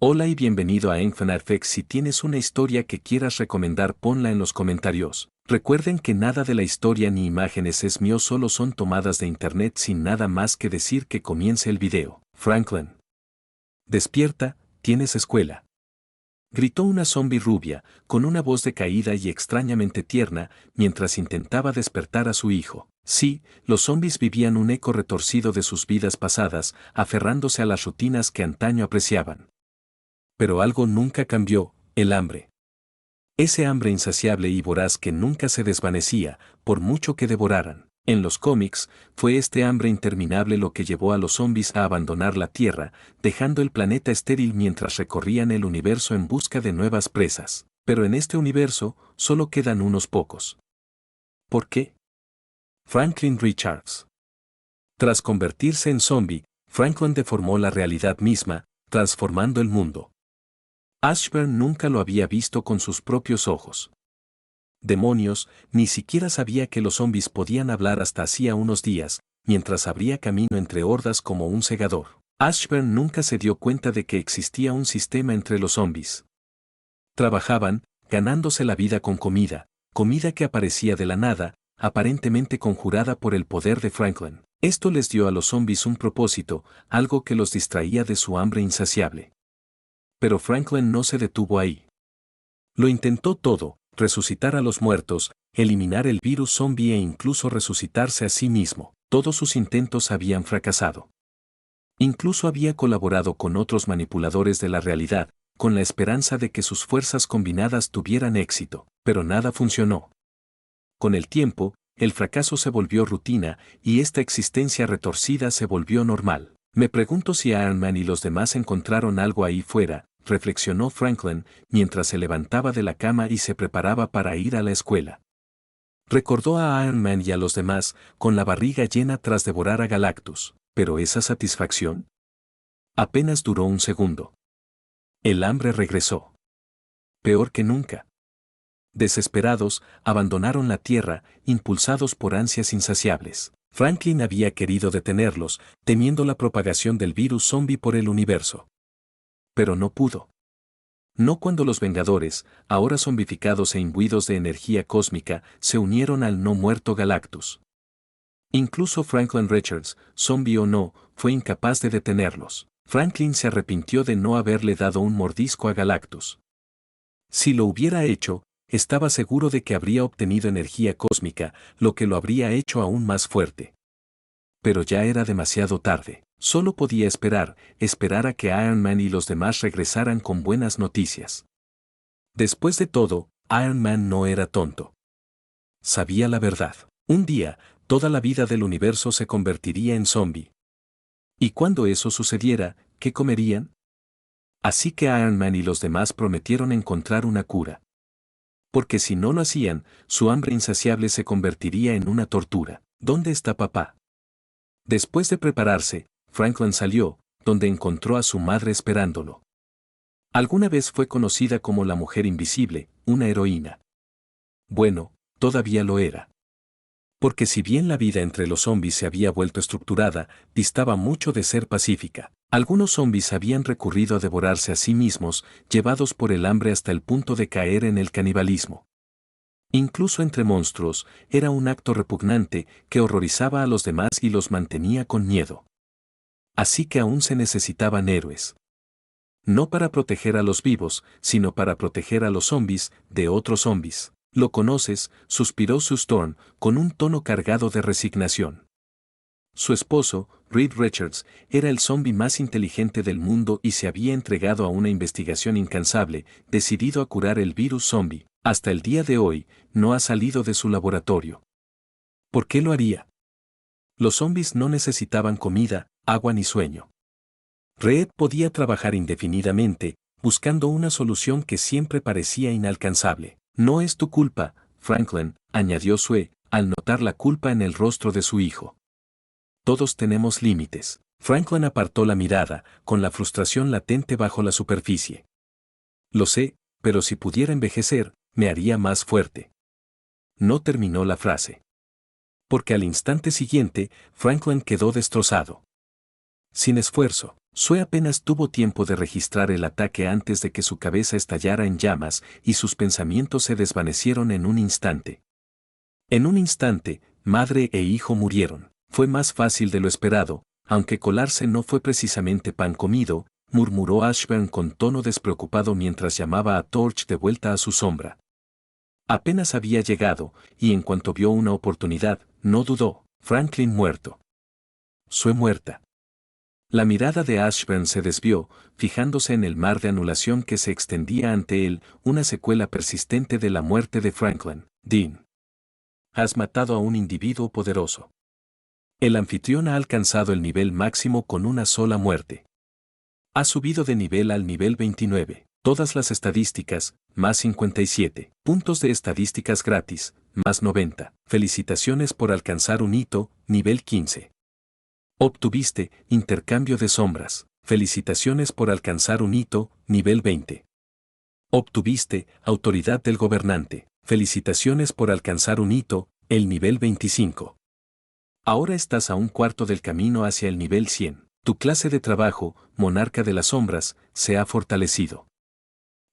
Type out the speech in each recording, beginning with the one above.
Hola y bienvenido a Enfnarfx. Si tienes una historia que quieras recomendar, ponla en los comentarios. Recuerden que nada de la historia ni imágenes es mío, solo son tomadas de internet. Sin nada más que decir, que comience el video. Franklin. Despierta, tienes escuela. Gritó una zombie rubia, con una voz decaída y extrañamente tierna, mientras intentaba despertar a su hijo. Sí, los zombies vivían un eco retorcido de sus vidas pasadas, aferrándose a las rutinas que antaño apreciaban. Pero algo nunca cambió: el hambre. Ese hambre insaciable y voraz que nunca se desvanecía, por mucho que devoraran. En los cómics, fue este hambre interminable lo que llevó a los zombies a abandonar la Tierra, dejando el planeta estéril mientras recorrían el universo en busca de nuevas presas. Pero en este universo, solo quedan unos pocos. ¿Por qué? Franklin Richards. Tras convertirse en zombie, Franklin deformó la realidad misma, transformando el mundo. Ashburn nunca lo había visto con sus propios ojos. Demonios, ni siquiera sabía que los zombies podían hablar hasta hacía unos días, mientras abría camino entre hordas como un segador. Ashburn nunca se dio cuenta de que existía un sistema entre los zombies. Trabajaban, ganándose la vida con comida que aparecía de la nada, aparentemente conjurada por el poder de Franklin. Esto les dio a los zombies un propósito, algo que los distraía de su hambre insaciable. Pero Franklin no se detuvo ahí. Lo intentó todo: resucitar a los muertos, eliminar el virus zombie e incluso resucitarse a sí mismo. Todos sus intentos habían fracasado. Incluso había colaborado con otros manipuladores de la realidad, con la esperanza de que sus fuerzas combinadas tuvieran éxito, pero nada funcionó. Con el tiempo, el fracaso se volvió rutina, y esta existencia retorcida se volvió normal. Me pregunto si Iron Man y los demás encontraron algo ahí fuera, reflexionó Franklin, mientras se levantaba de la cama y se preparaba para ir a la escuela. Recordó a Iron Man y a los demás, con la barriga llena tras devorar a Galactus, pero esa satisfacción apenas duró un segundo. El hambre regresó. Peor que nunca. Desesperados, abandonaron la Tierra, impulsados por ansias insaciables. Franklin había querido detenerlos, temiendo la propagación del virus zombie por el universo. Pero no pudo. No cuando los Vengadores, ahora zombificados e imbuidos de energía cósmica, se unieron al no muerto Galactus. Incluso Franklin Richards, zombie o no, fue incapaz de detenerlos. Franklin se arrepintió de no haberle dado un mordisco a Galactus. Si lo hubiera hecho, estaba seguro de que habría obtenido energía cósmica, lo que lo habría hecho aún más fuerte. Pero ya era demasiado tarde. Solo podía esperar a que Iron Man y los demás regresaran con buenas noticias. Después de todo, Iron Man no era tonto. Sabía la verdad. Un día, toda la vida del universo se convertiría en zombie. Y cuando eso sucediera, ¿qué comerían? Así que Iron Man y los demás prometieron encontrar una cura. Porque si no lo hacían, su hambre insaciable se convertiría en una tortura. ¿Dónde está papá? Después de prepararse, Franklin salió, donde encontró a su madre esperándolo. Alguna vez fue conocida como la Mujer Invisible, una heroína. Bueno, todavía lo era. Porque si bien la vida entre los zombies se había vuelto estructurada, distaba mucho de ser pacífica. Algunos zombies habían recurrido a devorarse a sí mismos, llevados por el hambre hasta el punto de caer en el canibalismo. Incluso entre monstruos, era un acto repugnante que horrorizaba a los demás y los mantenía con miedo. Así que aún se necesitaban héroes. No para proteger a los vivos, sino para proteger a los zombies de otros zombies. ¿Lo conoces?, suspiró Sue Storm, con un tono cargado de resignación. Su esposo, Reed Richards, era el zombie más inteligente del mundo y se había entregado a una investigación incansable, decidido a curar el virus zombie. Hasta el día de hoy, no ha salido de su laboratorio. ¿Por qué lo haría? Los zombies no necesitaban comida, agua ni sueño. Reed podía trabajar indefinidamente, buscando una solución que siempre parecía inalcanzable. No es tu culpa, Franklin, añadió Sue, al notar la culpa en el rostro de su hijo. Todos tenemos límites. Franklin apartó la mirada, con la frustración latente bajo la superficie. Lo sé, pero si pudiera envejecer, me haría más fuerte. No terminó la frase. Porque al instante siguiente, Franklin quedó destrozado. Sin esfuerzo, Sue apenas tuvo tiempo de registrar el ataque antes de que su cabeza estallara en llamas y sus pensamientos se desvanecieron en un instante. En un instante, madre e hijo murieron. Fue más fácil de lo esperado, aunque colarse no fue precisamente pan comido, murmuró Ashburn con tono despreocupado mientras llamaba a Torch de vuelta a su sombra. Apenas había llegado, y en cuanto vio una oportunidad, no dudó. Franklin muerto. Sue muerta. La mirada de Ashburn se desvió, fijándose en el mar de anulación que se extendía ante él, una secuela persistente de la muerte de Franklin. Dean. Has matado a un individuo poderoso. El anfitrión ha alcanzado el nivel máximo con una sola muerte. Ha subido de nivel al nivel 29. Todas las estadísticas, más 57. Puntos de estadísticas gratis, más 90. Felicitaciones por alcanzar un hito, nivel 15. Obtuviste intercambio de sombras. Felicitaciones por alcanzar un hito, nivel 20. Obtuviste autoridad del gobernante. Felicitaciones por alcanzar un hito, el nivel 25. Ahora estás a un cuarto del camino hacia el nivel 100. Tu clase de trabajo, monarca de las sombras, se ha fortalecido.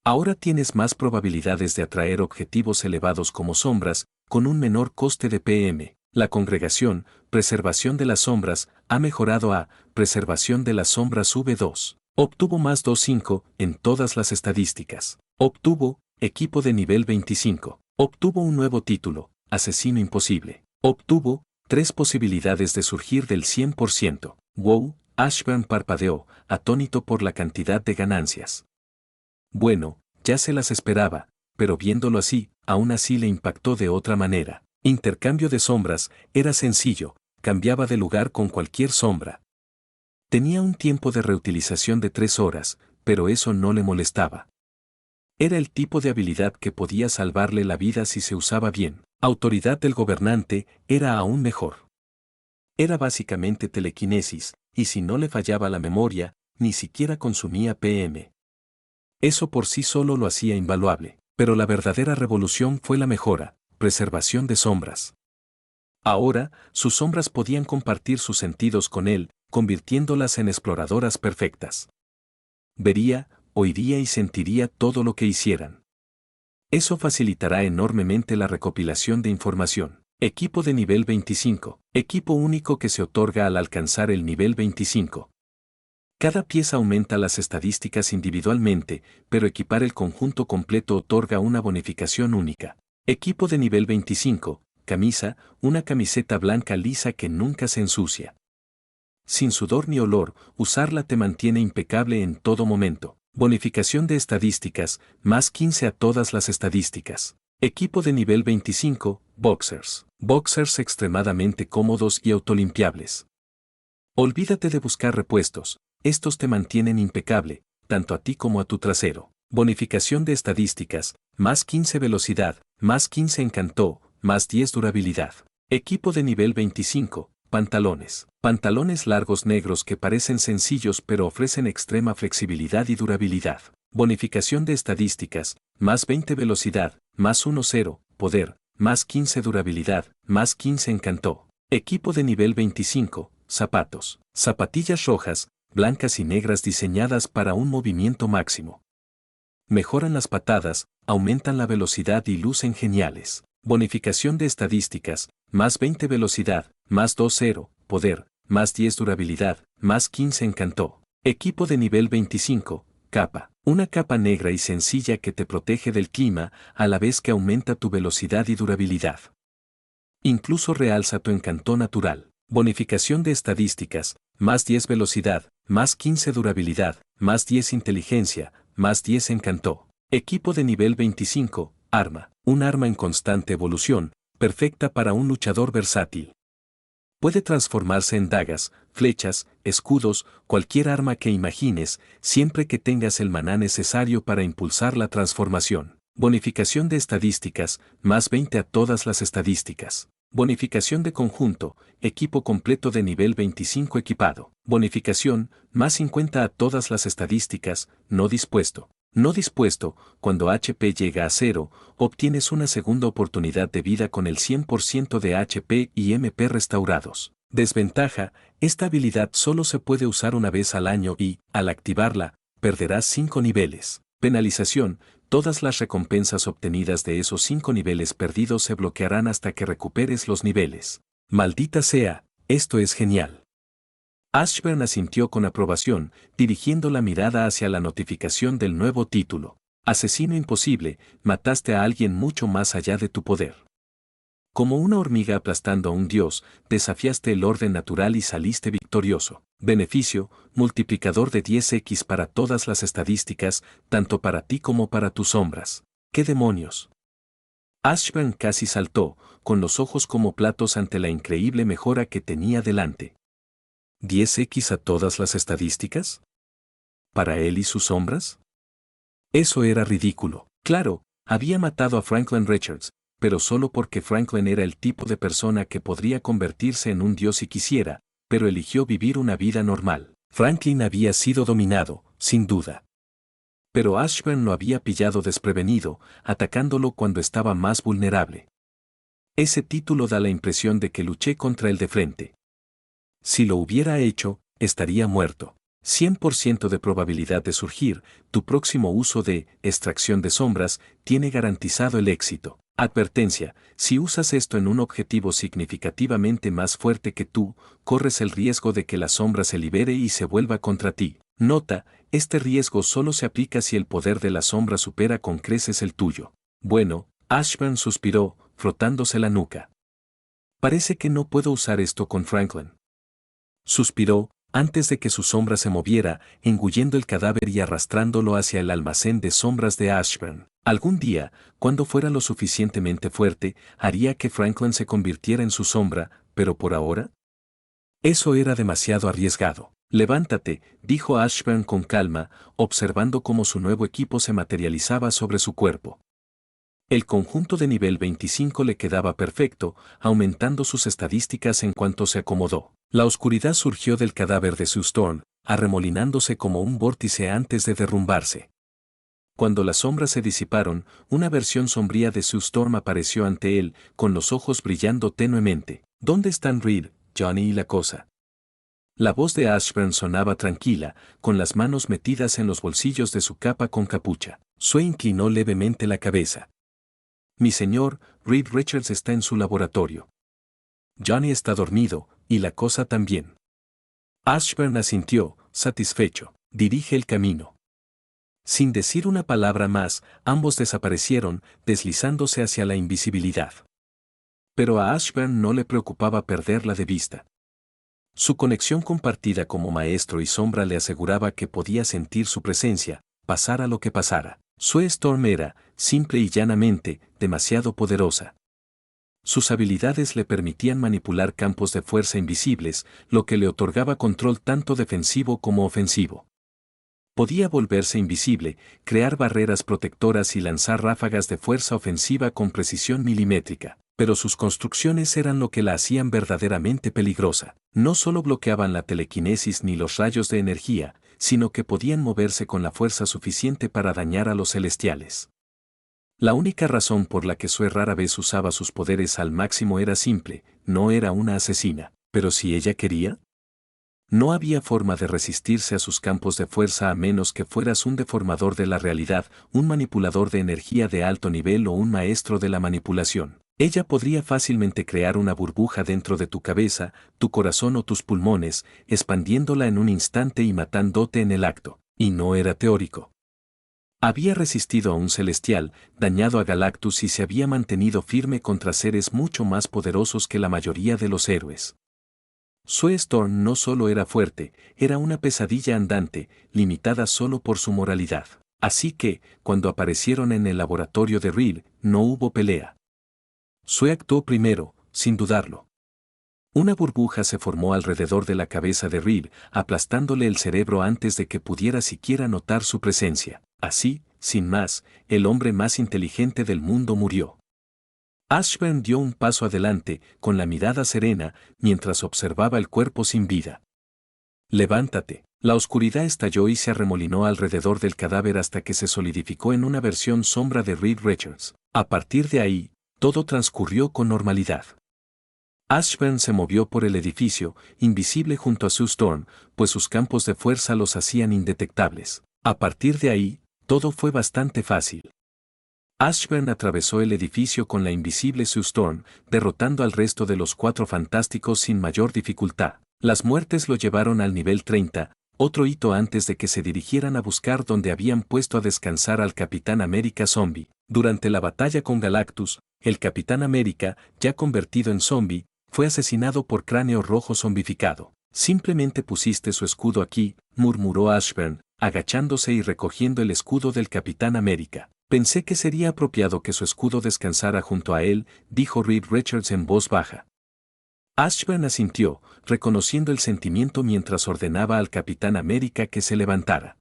Ahora tienes más probabilidades de atraer objetivos elevados como sombras, con un menor coste de PM. La congregación, Preservación de las Sombras, ha mejorado a Preservación de las Sombras V2. Obtuvo más 2.5 en todas las estadísticas. Obtuvo equipo de nivel 25. Obtuvo un nuevo título, Asesino Imposible. Obtuvo 3 posibilidades de surgir del 100%. Wow, Ashburn parpadeó, atónito por la cantidad de ganancias. Bueno, ya se las esperaba, pero viéndolo así, aún así le impactó de otra manera. Intercambio de sombras, era sencillo, cambiaba de lugar con cualquier sombra. Tenía un tiempo de reutilización de 3 horas, pero eso no le molestaba. Era el tipo de habilidad que podía salvarle la vida si se usaba bien. Autoridad del gobernante era aún mejor. Era básicamente telequinesis, y si no le fallaba la memoria, ni siquiera consumía PM. Eso por sí solo lo hacía invaluable, pero la verdadera revolución fue la mejora. Preservación de sombras. Ahora, sus sombras podían compartir sus sentidos con él, convirtiéndolas en exploradoras perfectas. Vería, oiría y sentiría todo lo que hicieran. Eso facilitará enormemente la recopilación de información. Equipo de nivel 25. Equipo único que se otorga al alcanzar el nivel 25. Cada pieza aumenta las estadísticas individualmente, pero equipar el conjunto completo otorga una bonificación única. Equipo de nivel 25, camisa, una camiseta blanca lisa que nunca se ensucia. Sin sudor ni olor, usarla te mantiene impecable en todo momento. Bonificación de estadísticas, más 15 a todas las estadísticas. Equipo de nivel 25, boxers. Boxers extremadamente cómodos y autolimpiables. Olvídate de buscar repuestos, estos te mantienen impecable, tanto a ti como a tu trasero. Bonificación de estadísticas, más 15 velocidad, más 15 encantó, más 10 durabilidad. Equipo de nivel 25, pantalones. Pantalones largos negros que parecen sencillos pero ofrecen extrema flexibilidad y durabilidad. Bonificación de estadísticas, más 20 velocidad, más 1-0, poder, más 15 durabilidad, más 15 encantó. Equipo de nivel 25, zapatos. Zapatillas rojas, blancas y negras diseñadas para un movimiento máximo. Mejoran las patadas, aumentan la velocidad y lucen geniales. Bonificación de estadísticas, más 20 velocidad, más 2-0, poder, más 10 durabilidad, más 15 encantó. Equipo de nivel 25, capa. Una capa negra y sencilla que te protege del clima, a la vez que aumenta tu velocidad y durabilidad. Incluso realza tu encanto natural. Bonificación de estadísticas, más 10 velocidad, más 15 durabilidad, más 10 inteligencia, más 10 encantó. Equipo de nivel 25, arma. Un arma en constante evolución, perfecta para un luchador versátil. Puede transformarse en dagas, flechas, escudos, cualquier arma que imagines, siempre que tengas el maná necesario para impulsar la transformación. Bonificación de estadísticas, más 20 a todas las estadísticas. Bonificación de conjunto, equipo completo de nivel 25 equipado. Bonificación, más 50 a todas las estadísticas, no dispuesto. No dispuesto, cuando HP llega a 0, obtienes una segunda oportunidad de vida con el 100% de HP y MP restaurados. Desventaja: esta habilidad solo se puede usar una vez al año y, al activarla, perderás 5 niveles. Penalización: todas las recompensas obtenidas de esos 5 niveles perdidos se bloquearán hasta que recuperes los niveles. Maldita sea, esto es genial. Ashburn asintió con aprobación, dirigiendo la mirada hacia la notificación del nuevo título. Asesino imposible, mataste a alguien mucho más allá de tu poder. Como una hormiga aplastando a un dios, desafiaste el orden natural y saliste victorioso. Beneficio: multiplicador de 10x para todas las estadísticas, tanto para ti como para tus sombras. ¿Qué demonios? Ashburn casi saltó, con los ojos como platos ante la increíble mejora que tenía delante. ¿10x a todas las estadísticas? ¿Para él y sus sombras? Eso era ridículo. Claro, había matado a Franklin Richards, pero solo porque Franklin era el tipo de persona que podría convertirse en un dios si quisiera, pero eligió vivir una vida normal. Franklin había sido dominado, sin duda. Pero Ashburn lo había pillado desprevenido, atacándolo cuando estaba más vulnerable. Ese título da la impresión de que luché contra él de frente. Si lo hubiera hecho, estaría muerto. 100% de probabilidad de surgir. Tu próximo uso de extracción de sombras tiene garantizado el éxito. Advertencia: si usas esto en un objetivo significativamente más fuerte que tú, corres el riesgo de que la sombra se libere y se vuelva contra ti. Nota: este riesgo solo se aplica si el poder de la sombra supera con creces el tuyo. Bueno, Ashburn suspiró, frotándose la nuca. Parece que no puedo usar esto con Franklin. Suspiró, antes de que su sombra se moviera, engullendo el cadáver y arrastrándolo hacia el almacén de sombras de Ashburn. Algún día, cuando fuera lo suficientemente fuerte, haría que Franklin se convirtiera en su sombra, pero por ahora. Eso era demasiado arriesgado. Levántate, dijo Ashburn con calma, observando cómo su nuevo equipo se materializaba sobre su cuerpo. El conjunto de nivel 25 le quedaba perfecto, aumentando sus estadísticas en cuanto se acomodó. La oscuridad surgió del cadáver de Sue Storm, arremolinándose como un vórtice antes de derrumbarse. Cuando las sombras se disiparon, una versión sombría de Sue Storm apareció ante él, con los ojos brillando tenuemente. ¿Dónde están Reed, Johnny y la cosa? La voz de Ashburn sonaba tranquila, con las manos metidas en los bolsillos de su capa con capucha. Sue inclinó levemente la cabeza. Mi señor, Reed Richards está en su laboratorio. Johnny está dormido, y la cosa también. Ashburn asintió, satisfecho. Dirige el camino. Sin decir una palabra más, ambos desaparecieron, deslizándose hacia la invisibilidad. Pero a Ashburn no le preocupaba perderla de vista. Su conexión compartida como maestro y sombra le aseguraba que podía sentir su presencia, pasara lo que pasara. Sue Storm era, simple y llanamente, demasiado poderosa. Sus habilidades le permitían manipular campos de fuerza invisibles, lo que le otorgaba control tanto defensivo como ofensivo. Podía volverse invisible, crear barreras protectoras y lanzar ráfagas de fuerza ofensiva con precisión milimétrica. Pero sus construcciones eran lo que la hacían verdaderamente peligrosa. No solo bloqueaban la telequinesis ni los rayos de energía, sino que podían moverse con la fuerza suficiente para dañar a los celestiales. La única razón por la que Sue rara vez usaba sus poderes al máximo era simple: no era una asesina. Pero si ella quería, no había forma de resistirse a sus campos de fuerza a menos que fueras un deformador de la realidad, un manipulador de energía de alto nivel o un maestro de la manipulación. Ella podría fácilmente crear una burbuja dentro de tu cabeza, tu corazón o tus pulmones, expandiéndola en un instante y matándote en el acto. Y no era teórico. Había resistido a un celestial, dañado a Galactus y se había mantenido firme contra seres mucho más poderosos que la mayoría de los héroes. Sue Storm no solo era fuerte, era una pesadilla andante, limitada solo por su moralidad. Así que, cuando aparecieron en el laboratorio de Reed, no hubo pelea. Sue actuó primero, sin dudarlo. Una burbuja se formó alrededor de la cabeza de Reed, aplastándole el cerebro antes de que pudiera siquiera notar su presencia. Así, sin más, el hombre más inteligente del mundo murió. Ashburn dio un paso adelante, con la mirada serena, mientras observaba el cuerpo sin vida. Levántate. La oscuridad estalló y se arremolinó alrededor del cadáver hasta que se solidificó en una versión sombra de Reed Richards. A partir de ahí, todo transcurrió con normalidad. Ashburn se movió por el edificio, invisible junto a Sue Storm, pues sus campos de fuerza los hacían indetectables. A partir de ahí, todo fue bastante fácil. Ashburn atravesó el edificio con la invisible Sue Storm, derrotando al resto de los Cuatro Fantásticos sin mayor dificultad. Las muertes lo llevaron al nivel 30, otro hito antes de que se dirigieran a buscar donde habían puesto a descansar al Capitán América Zombie. Durante la batalla con Galactus, el Capitán América, ya convertido en zombie, fue asesinado por Cráneo Rojo zombificado. Simplemente pusiste su escudo aquí, murmuró Ashburn, agachándose y recogiendo el escudo del Capitán América. Pensé que sería apropiado que su escudo descansara junto a él, dijo Reed Richards en voz baja. Ashburn asintió, reconociendo el sentimiento mientras ordenaba al Capitán América que se levantara.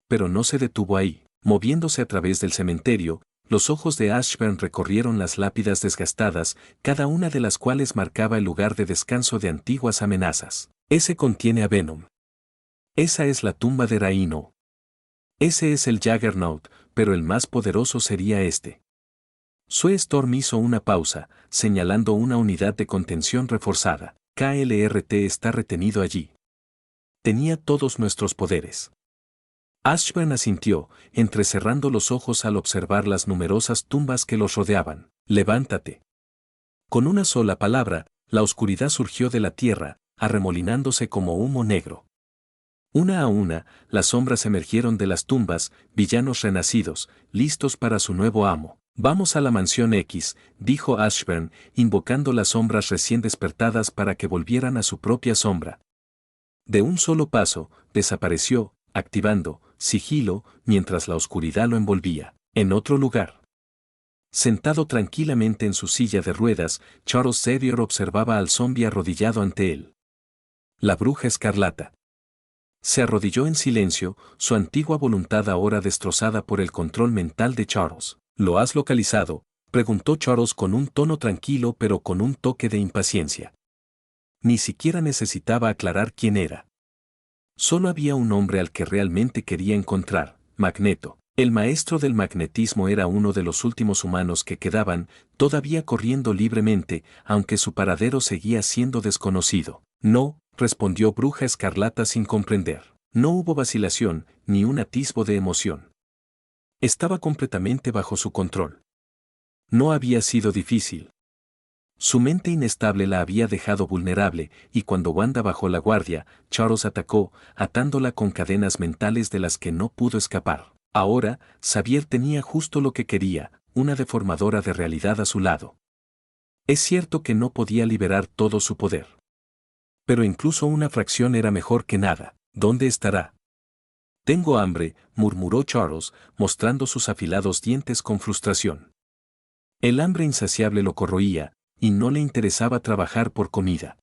Pero no se detuvo ahí. Moviéndose a través del cementerio, los ojos de Ashburn recorrieron las lápidas desgastadas, cada una de las cuales marcaba el lugar de descanso de antiguas amenazas. Ese contiene a Venom. Esa es la tumba de Rhino. Ese es el Juggernaut, pero el más poderoso sería este. Sue Storm hizo una pausa, señalando una unidad de contención reforzada. KLRT está retenido allí. Tenía todos nuestros poderes. Ashburn asintió, entrecerrando los ojos al observar las numerosas tumbas que los rodeaban. Levántate. Con una sola palabra, la oscuridad surgió de la tierra, arremolinándose como humo negro. Una a una, las sombras emergieron de las tumbas, villanos renacidos, listos para su nuevo amo. Vamos a la mansión X, dijo Ashburn, invocando las sombras recién despertadas para que volvieran a su propia sombra. De un solo paso, desapareció, activando sigilo, mientras la oscuridad lo envolvía. En otro lugar. Sentado tranquilamente en su silla de ruedas, Charles Xavier observaba al zombi arrodillado ante él. La bruja escarlata. Se arrodilló en silencio, su antigua voluntad ahora destrozada por el control mental de Charles. ¿Lo has localizado?, preguntó Charles con un tono tranquilo pero con un toque de impaciencia. Ni siquiera necesitaba aclarar quién era. Solo había un hombre al que realmente quería encontrar, Magneto. El maestro del magnetismo era uno de los últimos humanos que quedaban, todavía corriendo libremente, aunque su paradero seguía siendo desconocido. No, respondió Bruja Escarlata sin comprender. No hubo vacilación, ni un atisbo de emoción. Estaba completamente bajo su control. No había sido difícil. Su mente inestable la había dejado vulnerable, y cuando Wanda bajó la guardia, Charles atacó, atándola con cadenas mentales de las que no pudo escapar. Ahora, Xavier tenía justo lo que quería, una deformadora de realidad a su lado. Es cierto que no podía liberar todo su poder. Pero incluso una fracción era mejor que nada. ¿Dónde estará? Tengo hambre, murmuró Charles, mostrando sus afilados dientes con frustración. El hambre insaciable lo corroía, y no le interesaba trabajar por comida.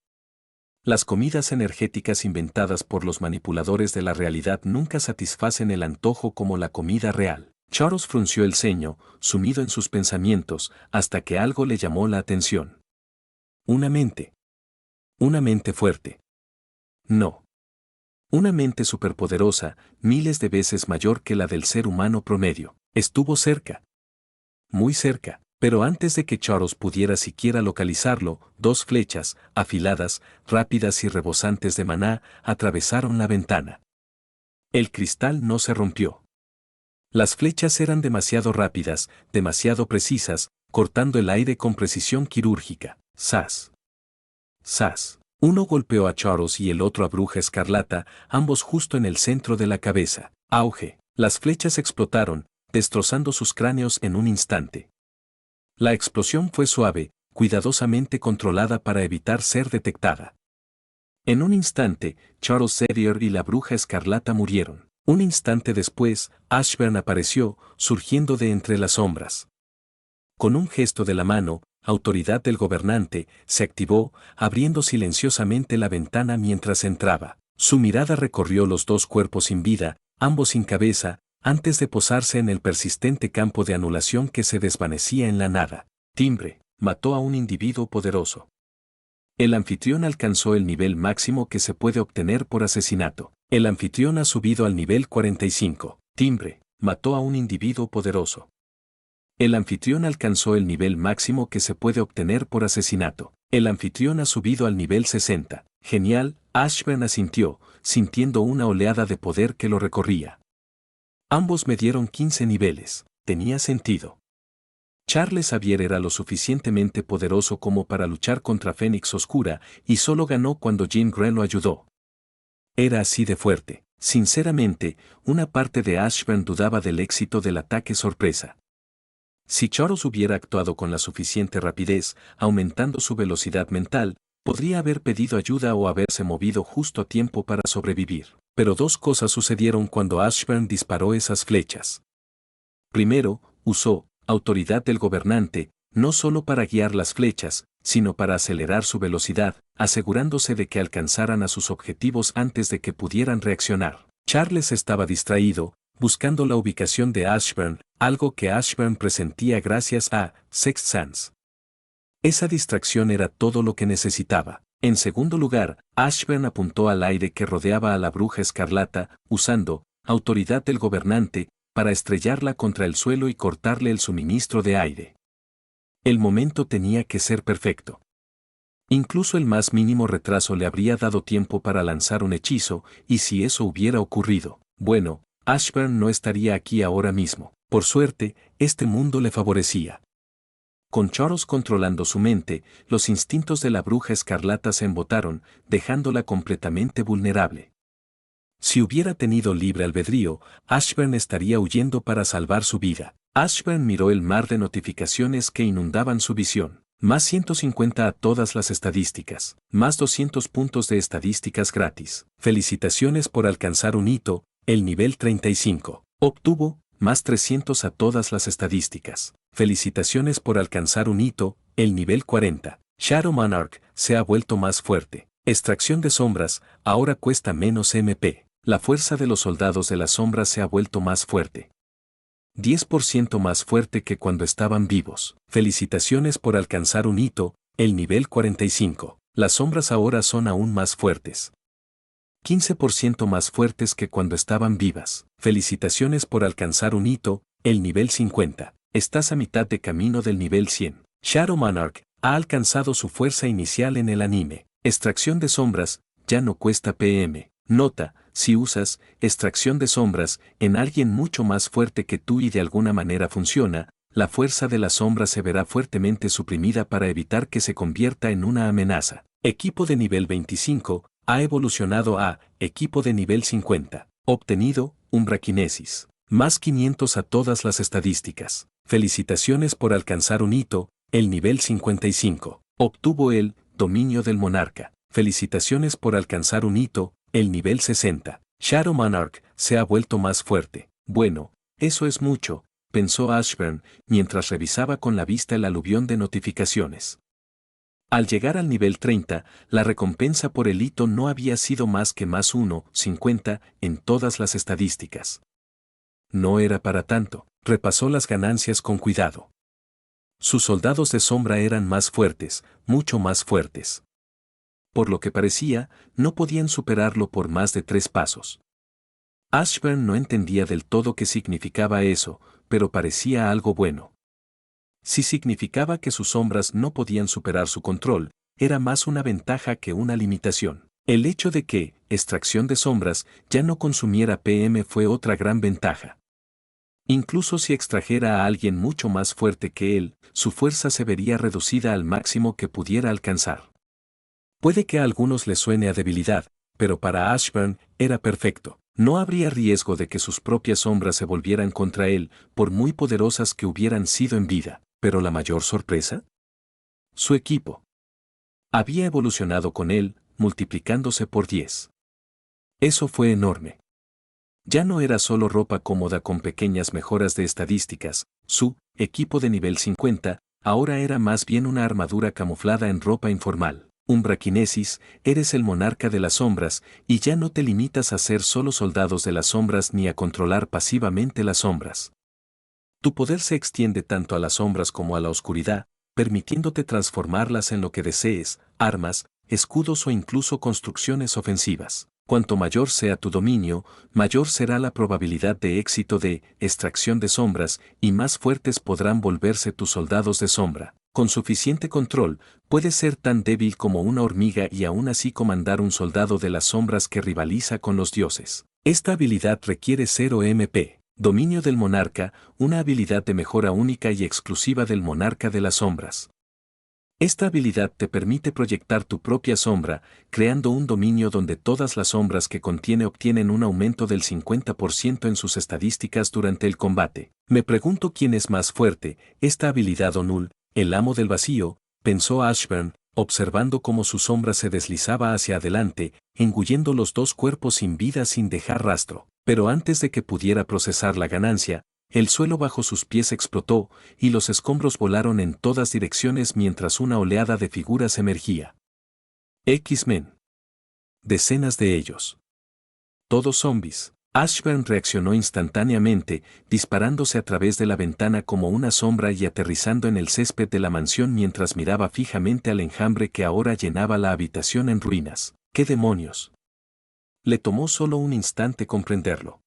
Las comidas energéticas inventadas por los manipuladores de la realidad nunca satisfacen el antojo como la comida real. Charles frunció el ceño, sumido en sus pensamientos, hasta que algo le llamó la atención. Una mente. Una mente fuerte. No. Una mente superpoderosa, miles de veces mayor que la del ser humano promedio. Estuvo cerca. Muy cerca. Pero antes de que Charles pudiera siquiera localizarlo, dos flechas, afiladas, rápidas y rebosantes de maná, atravesaron la ventana. El cristal no se rompió. Las flechas eran demasiado rápidas, demasiado precisas, cortando el aire con precisión quirúrgica. ¡Zas! ¡Zas! Uno golpeó a Charles y el otro a Bruja Escarlata, ambos justo en el centro de la cabeza. ¡Auge! Las flechas explotaron, destrozando sus cráneos en un instante. La explosión fue suave, cuidadosamente controlada para evitar ser detectada. En un instante, Charles Xavier y la Bruja Escarlata murieron. Un instante después, Ashburn apareció, surgiendo de entre las sombras. Con un gesto de la mano, autoridad del gobernante, se activó, abriendo silenciosamente la ventana mientras entraba. Su mirada recorrió los dos cuerpos sin vida, ambos sin cabeza, antes de posarse en el persistente campo de anulación que se desvanecía en la nada. Timbre, mató a un individuo poderoso. El anfitrión alcanzó el nivel máximo que se puede obtener por asesinato. El anfitrión ha subido al nivel 45. Timbre, mató a un individuo poderoso. El anfitrión alcanzó el nivel máximo que se puede obtener por asesinato. El anfitrión ha subido al nivel 60. Genial, Ashburn asintió, sintiendo una oleada de poder que lo recorría. Ambos me dieron 15 niveles. Tenía sentido. Charles Xavier era lo suficientemente poderoso como para luchar contra Fénix Oscura y solo ganó cuando Jean Grey lo ayudó. Era así de fuerte. Sinceramente, una parte de Ashburn dudaba del éxito del ataque sorpresa. Si Charles hubiera actuado con la suficiente rapidez, aumentando su velocidad mental, podría haber pedido ayuda o haberse movido justo a tiempo para sobrevivir. Pero dos cosas sucedieron cuando Ashburn disparó esas flechas. Primero, usó autoridad del gobernante, no solo para guiar las flechas, sino para acelerar su velocidad, asegurándose de que alcanzaran a sus objetivos antes de que pudieran reaccionar. Charles estaba distraído, buscando la ubicación de Ashburn, algo que Ashburn presentía gracias a Sixth Sense. Esa distracción era todo lo que necesitaba. En segundo lugar, Ashburn apuntó al aire que rodeaba a la bruja escarlata, usando autoridad del gobernante, para estrellarla contra el suelo y cortarle el suministro de aire. El momento tenía que ser perfecto. Incluso el más mínimo retraso le habría dado tiempo para lanzar un hechizo, y si eso hubiera ocurrido, bueno, Ashburn no estaría aquí ahora mismo. Por suerte, este mundo le favorecía. Con Charles controlando su mente, los instintos de la bruja escarlata se embotaron, dejándola completamente vulnerable. Si hubiera tenido libre albedrío, Ashburn estaría huyendo para salvar su vida. Ashburn miró el mar de notificaciones que inundaban su visión. Más 150 a todas las estadísticas. Más 200 puntos de estadísticas gratis. Felicitaciones por alcanzar un hito, el nivel 35. Obtuvo, más 300 a todas las estadísticas. Felicitaciones por alcanzar un hito, el nivel 40. Shadow Monarch se ha vuelto más fuerte. Extracción de sombras, ahora cuesta menos MP. La fuerza de los soldados de las sombras se ha vuelto más fuerte. 10% más fuerte que cuando estaban vivos. Felicitaciones por alcanzar un hito, el nivel 45. Las sombras ahora son aún más fuertes. 15% más fuertes que cuando estaban vivas. Felicitaciones por alcanzar un hito, el nivel 50. Estás a mitad de camino del nivel 100. Shadow Monarch ha alcanzado su fuerza inicial en el anime. Extracción de sombras, ya no cuesta PM. Nota, si usas extracción de sombras en alguien mucho más fuerte que tú y de alguna manera funciona, la fuerza de la sombra se verá fuertemente suprimida para evitar que se convierta en una amenaza. Equipo de nivel 25 ha evolucionado a equipo de nivel 50. Obtenido, Umbraquinesis. Más 500 a todas las estadísticas. Felicitaciones por alcanzar un hito, el nivel 55. Obtuvo el dominio del monarca. Felicitaciones por alcanzar un hito, el nivel 60. Shadow Monarch se ha vuelto más fuerte. Bueno, eso es mucho, pensó Ashburn, mientras revisaba con la vista el aluvión de notificaciones. Al llegar al nivel 30, la recompensa por el hito no había sido más que más 1,50 en todas las estadísticas. No era para tanto, repasó las ganancias con cuidado. Sus soldados de sombra eran más fuertes, mucho más fuertes. Por lo que parecía, no podían superarlo por más de 3 pasos. Ashburn no entendía del todo qué significaba eso, pero parecía algo bueno. Si significaba que sus sombras no podían superar su control, era más una ventaja que una limitación. El hecho de que, extracción de sombras, ya no consumiera PM fue otra gran ventaja. Incluso si extrajera a alguien mucho más fuerte que él, su fuerza se vería reducida al máximo que pudiera alcanzar. Puede que a algunos les suene a debilidad, pero para Ashburn era perfecto. No habría riesgo de que sus propias sombras se volvieran contra él, por muy poderosas que hubieran sido en vida. Pero la mayor sorpresa, su equipo. Había evolucionado con él, multiplicándose por 10. Eso fue enorme. Ya no era solo ropa cómoda con pequeñas mejoras de estadísticas, su equipo de nivel 50, ahora era más bien una armadura camuflada en ropa informal. Umbraquinesis, eres el monarca de las sombras, y ya no te limitas a ser solo soldados de las sombras ni a controlar pasivamente las sombras. Tu poder se extiende tanto a las sombras como a la oscuridad, permitiéndote transformarlas en lo que desees, armas, escudos o incluso construcciones ofensivas. Cuanto mayor sea tu dominio, mayor será la probabilidad de éxito de extracción de sombras y más fuertes podrán volverse tus soldados de sombra. Con suficiente control, puedes ser tan débil como una hormiga y aún así comandar un soldado de las sombras que rivaliza con los dioses. Esta habilidad requiere 0 MP. Dominio del monarca, una habilidad de mejora única y exclusiva del monarca de las sombras. Esta habilidad te permite proyectar tu propia sombra, creando un dominio donde todas las sombras que contiene obtienen un aumento del 50% en sus estadísticas durante el combate. Me pregunto quién es más fuerte, esta habilidad o Null, el amo del vacío, pensó Ashburn, observando cómo su sombra se deslizaba hacia adelante, engullendo los dos cuerpos sin vida sin dejar rastro. Pero antes de que pudiera procesar la ganancia, el suelo bajo sus pies explotó, y los escombros volaron en todas direcciones mientras una oleada de figuras emergía. X-Men. Decenas de ellos. Todos zombies. Ashburn reaccionó instantáneamente, disparándose a través de la ventana como una sombra y aterrizando en el césped de la mansión mientras miraba fijamente al enjambre que ahora llenaba la habitación en ruinas. ¡Qué demonios! Le tomó solo un instante comprenderlo.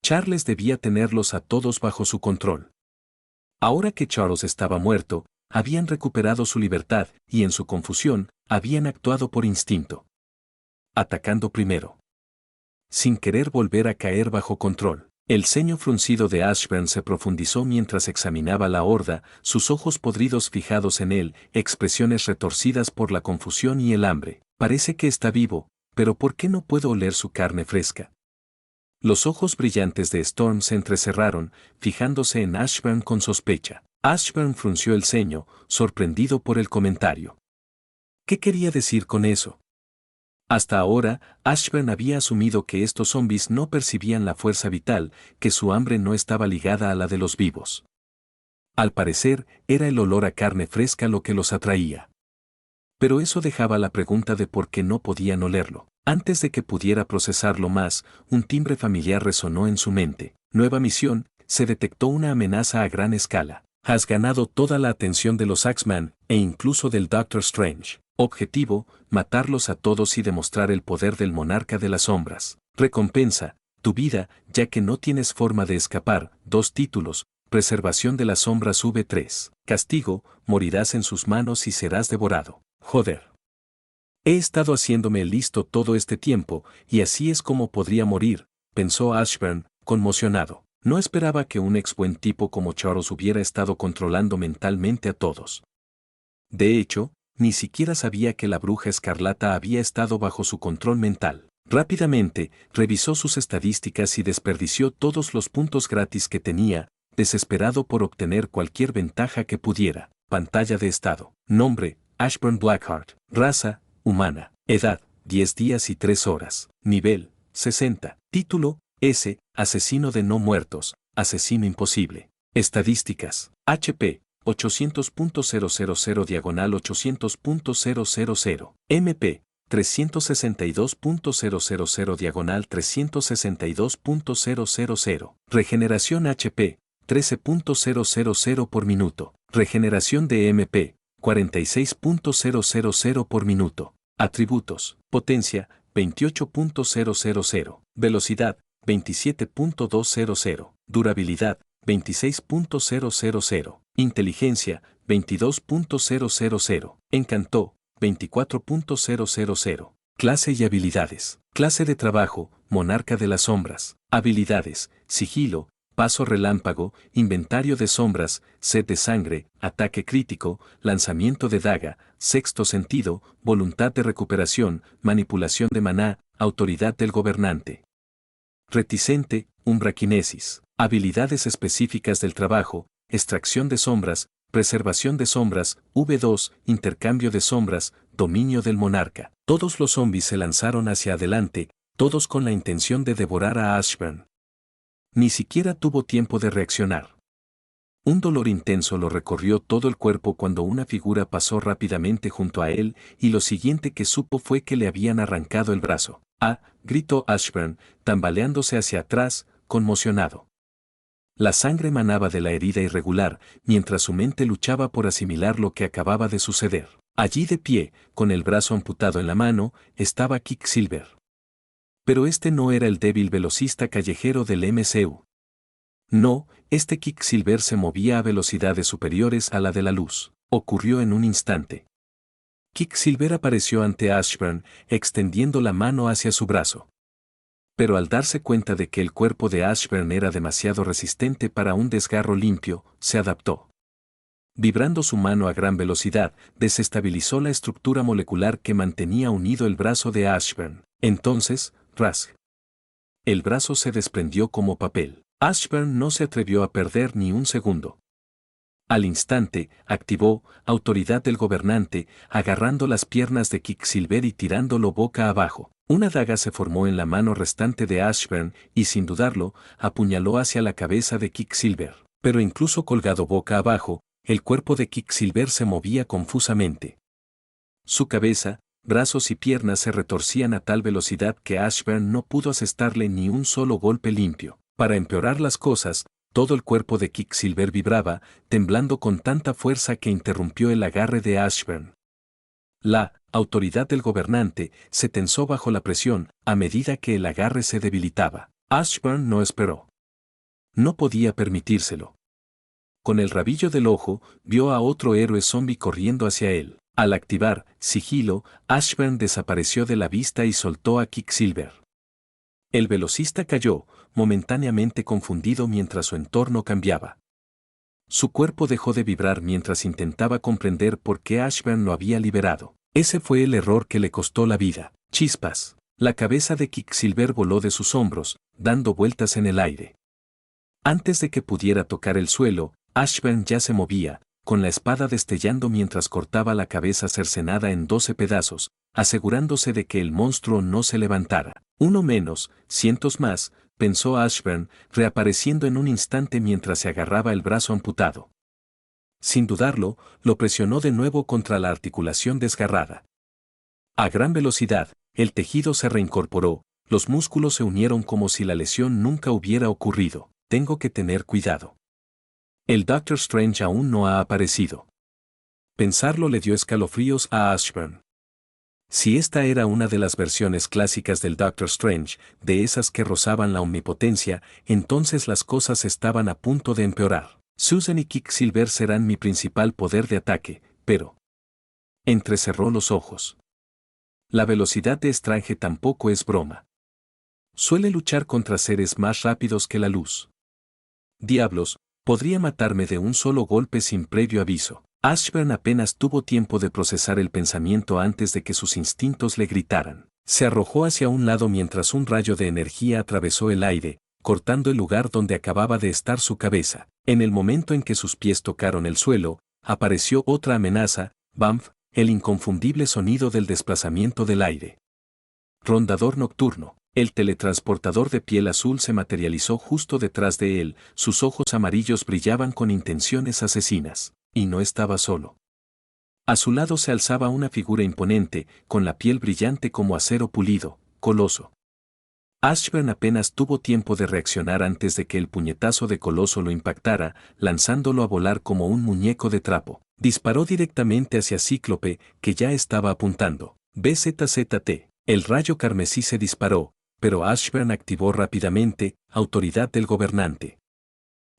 Charles debía tenerlos a todos bajo su control. Ahora que Charles estaba muerto, habían recuperado su libertad y en su confusión, habían actuado por instinto. Atacando primero. Sin querer volver a caer bajo control. El ceño fruncido de Ashburn se profundizó mientras examinaba la horda, sus ojos podridos fijados en él, expresiones retorcidas por la confusión y el hambre. Parece que está vivo, pero ¿por qué no puedo oler su carne fresca? Los ojos brillantes de Storm se entrecerraron, fijándose en Ashburn con sospecha. Ashburn frunció el ceño, sorprendido por el comentario. ¿Qué quería decir con eso? Hasta ahora, Ashburn había asumido que estos zombies no percibían la fuerza vital, que su hambre no estaba ligada a la de los vivos. Al parecer, era el olor a carne fresca lo que los atraía. Pero eso dejaba la pregunta de por qué no podían olerlo. Antes de que pudiera procesarlo más, un timbre familiar resonó en su mente. Nueva misión, se detectó una amenaza a gran escala. Has ganado toda la atención de los X-Men, e incluso del Doctor Strange. Objetivo, matarlos a todos y demostrar el poder del monarca de las sombras. Recompensa, tu vida, ya que no tienes forma de escapar. 2 títulos, preservación de las sombras V3. Castigo, morirás en sus manos y serás devorado. Joder. He estado haciéndome listo todo este tiempo, y así es como podría morir, pensó Ashburn, conmocionado. No esperaba que un ex buen tipo como Charles hubiera estado controlando mentalmente a todos. De hecho, ni siquiera sabía que la bruja escarlata había estado bajo su control mental. Rápidamente, revisó sus estadísticas y desperdició todos los puntos gratis que tenía, desesperado por obtener cualquier ventaja que pudiera. Pantalla de estado. Nombre, Ashburn Blackheart. Raza, humana. Edad, 10 días y 3 horas. Nivel, 60. Título, S, asesino de no muertos, asesino imposible. Estadísticas. HP, 800.000 diagonal 800.000. MP, 362.000 diagonal 362.000. Regeneración HP, 13.000 por minuto. Regeneración de MP, 46.000 por minuto. Atributos. Potencia, 28.000. Velocidad, 27.200. Durabilidad, 26.000. Inteligencia, 22.000. Encantó, 24.000. Clase y habilidades. Clase de trabajo, monarca de las sombras. Habilidades, sigilo, paso relámpago, inventario de sombras, sed de sangre, ataque crítico, lanzamiento de daga, sexto sentido, voluntad de recuperación, manipulación de maná, autoridad del gobernante. Reticente, umbraquinesis. Habilidades específicas del trabajo, extracción de sombras, preservación de sombras, V2, intercambio de sombras, dominio del monarca. Todos los zombies se lanzaron hacia adelante, todos con la intención de devorar a Ashburn. Ni siquiera tuvo tiempo de reaccionar. Un dolor intenso lo recorrió todo el cuerpo cuando una figura pasó rápidamente junto a él y lo siguiente que supo fue que le habían arrancado el brazo. ¡Ah!, gritó Ashburn, tambaleándose hacia atrás, conmocionado. La sangre manaba de la herida irregular, mientras su mente luchaba por asimilar lo que acababa de suceder. Allí de pie, con el brazo amputado en la mano, estaba Quicksilver. Pero este no era el débil velocista callejero del MCU. No, este Quicksilver se movía a velocidades superiores a la de la luz. Ocurrió en un instante. Quicksilver apareció ante Ashburn, extendiendo la mano hacia su brazo. Pero al darse cuenta de que el cuerpo de Ashburn era demasiado resistente para un desgarro limpio, se adaptó. Vibrando su mano a gran velocidad, desestabilizó la estructura molecular que mantenía unido el brazo de Ashburn. Entonces, ¡ras! El brazo se desprendió como papel. Ashburn no se atrevió a perder ni un segundo. Al instante, activó autoridad del gobernante, agarrando las piernas de Quicksilver y tirándolo boca abajo. Una daga se formó en la mano restante de Ashburn y, sin dudarlo, apuñaló hacia la cabeza de Quicksilver. Pero incluso colgado boca abajo, el cuerpo de Quicksilver se movía confusamente. Su cabeza, brazos y piernas se retorcían a tal velocidad que Ashburn no pudo asestarle ni un solo golpe limpio. Para empeorar las cosas, todo el cuerpo de Quicksilver vibraba, temblando con tanta fuerza que interrumpió el agarre de Ashburn. La autoridad del gobernante se tensó bajo la presión a medida que el agarre se debilitaba. Ashburn no esperó. No podía permitírselo. Con el rabillo del ojo, vio a otro héroe zombie corriendo hacia él. Al activar sigilo, Ashburn desapareció de la vista y soltó a Quicksilver. El velocista cayó, momentáneamente confundido mientras su entorno cambiaba. Su cuerpo dejó de vibrar mientras intentaba comprender por qué Ashburn lo había liberado. Ese fue el error que le costó la vida. Chispas. La cabeza de Quicksilver voló de sus hombros, dando vueltas en el aire. Antes de que pudiera tocar el suelo, Ashburn ya se movía, con la espada destellando mientras cortaba la cabeza cercenada en 12 pedazos, asegurándose de que el monstruo no se levantara. Uno menos, cientos más, pensó Ashburn, reapareciendo en un instante mientras se agarraba el brazo amputado. Sin dudarlo, lo presionó de nuevo contra la articulación desgarrada. A gran velocidad, el tejido se reincorporó, los músculos se unieron como si la lesión nunca hubiera ocurrido. Tengo que tener cuidado. El Doctor Strange aún no ha aparecido. Pensarlo le dio escalofríos a Ashburn. Si esta era una de las versiones clásicas del Doctor Strange, de esas que rozaban la omnipotencia, entonces las cosas estaban a punto de empeorar. Susan y Quicksilver serán mi principal poder de ataque, pero... Entrecerró los ojos. La velocidad de Strange tampoco es broma. Suele luchar contra seres más rápidos que la luz. Diablos, podría matarme de un solo golpe sin previo aviso. Ashburn apenas tuvo tiempo de procesar el pensamiento antes de que sus instintos le gritaran. Se arrojó hacia un lado mientras un rayo de energía atravesó el aire, cortando el lugar donde acababa de estar su cabeza. En el momento en que sus pies tocaron el suelo, apareció otra amenaza, Bamf, el inconfundible sonido del desplazamiento del aire. Rondador nocturno. El teletransportador de piel azul se materializó justo detrás de él, sus ojos amarillos brillaban con intenciones asesinas, y no estaba solo. A su lado se alzaba una figura imponente, con la piel brillante como acero pulido, Coloso. Ashburn apenas tuvo tiempo de reaccionar antes de que el puñetazo de Coloso lo impactara, lanzándolo a volar como un muñeco de trapo. Disparó directamente hacia Cíclope, que ya estaba apuntando. BZZT. El rayo carmesí se disparó, pero Ashburn activó rápidamente, autoridad del gobernante.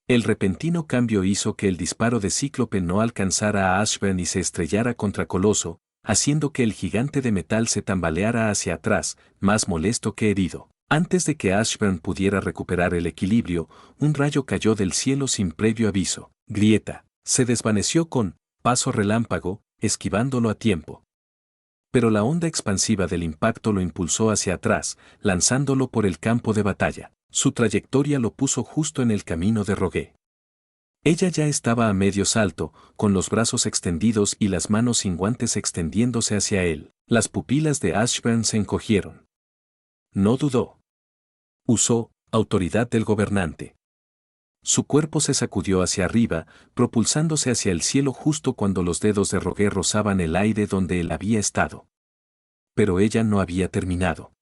El repentino cambio hizo que el disparo de Cíclope no alcanzara a Ashburn y se estrellara contra Coloso, haciendo que el gigante de metal se tambaleara hacia atrás, más molesto que herido. Antes de que Ashburn pudiera recuperar el equilibrio, un rayo cayó del cielo sin previo aviso. Grieta. Se desvaneció con paso relámpago, esquivándolo a tiempo. Pero la onda expansiva del impacto lo impulsó hacia atrás, lanzándolo por el campo de batalla. Su trayectoria lo puso justo en el camino de Rogue. Ella ya estaba a medio salto, con los brazos extendidos y las manos sin guantes extendiéndose hacia él. Las pupilas de Ashburn se encogieron. No dudó. Usó autoridad del gobernante. Su cuerpo se sacudió hacia arriba, propulsándose hacia el cielo justo cuando los dedos de Rogue rozaban el aire donde él había estado. Pero ella no había terminado.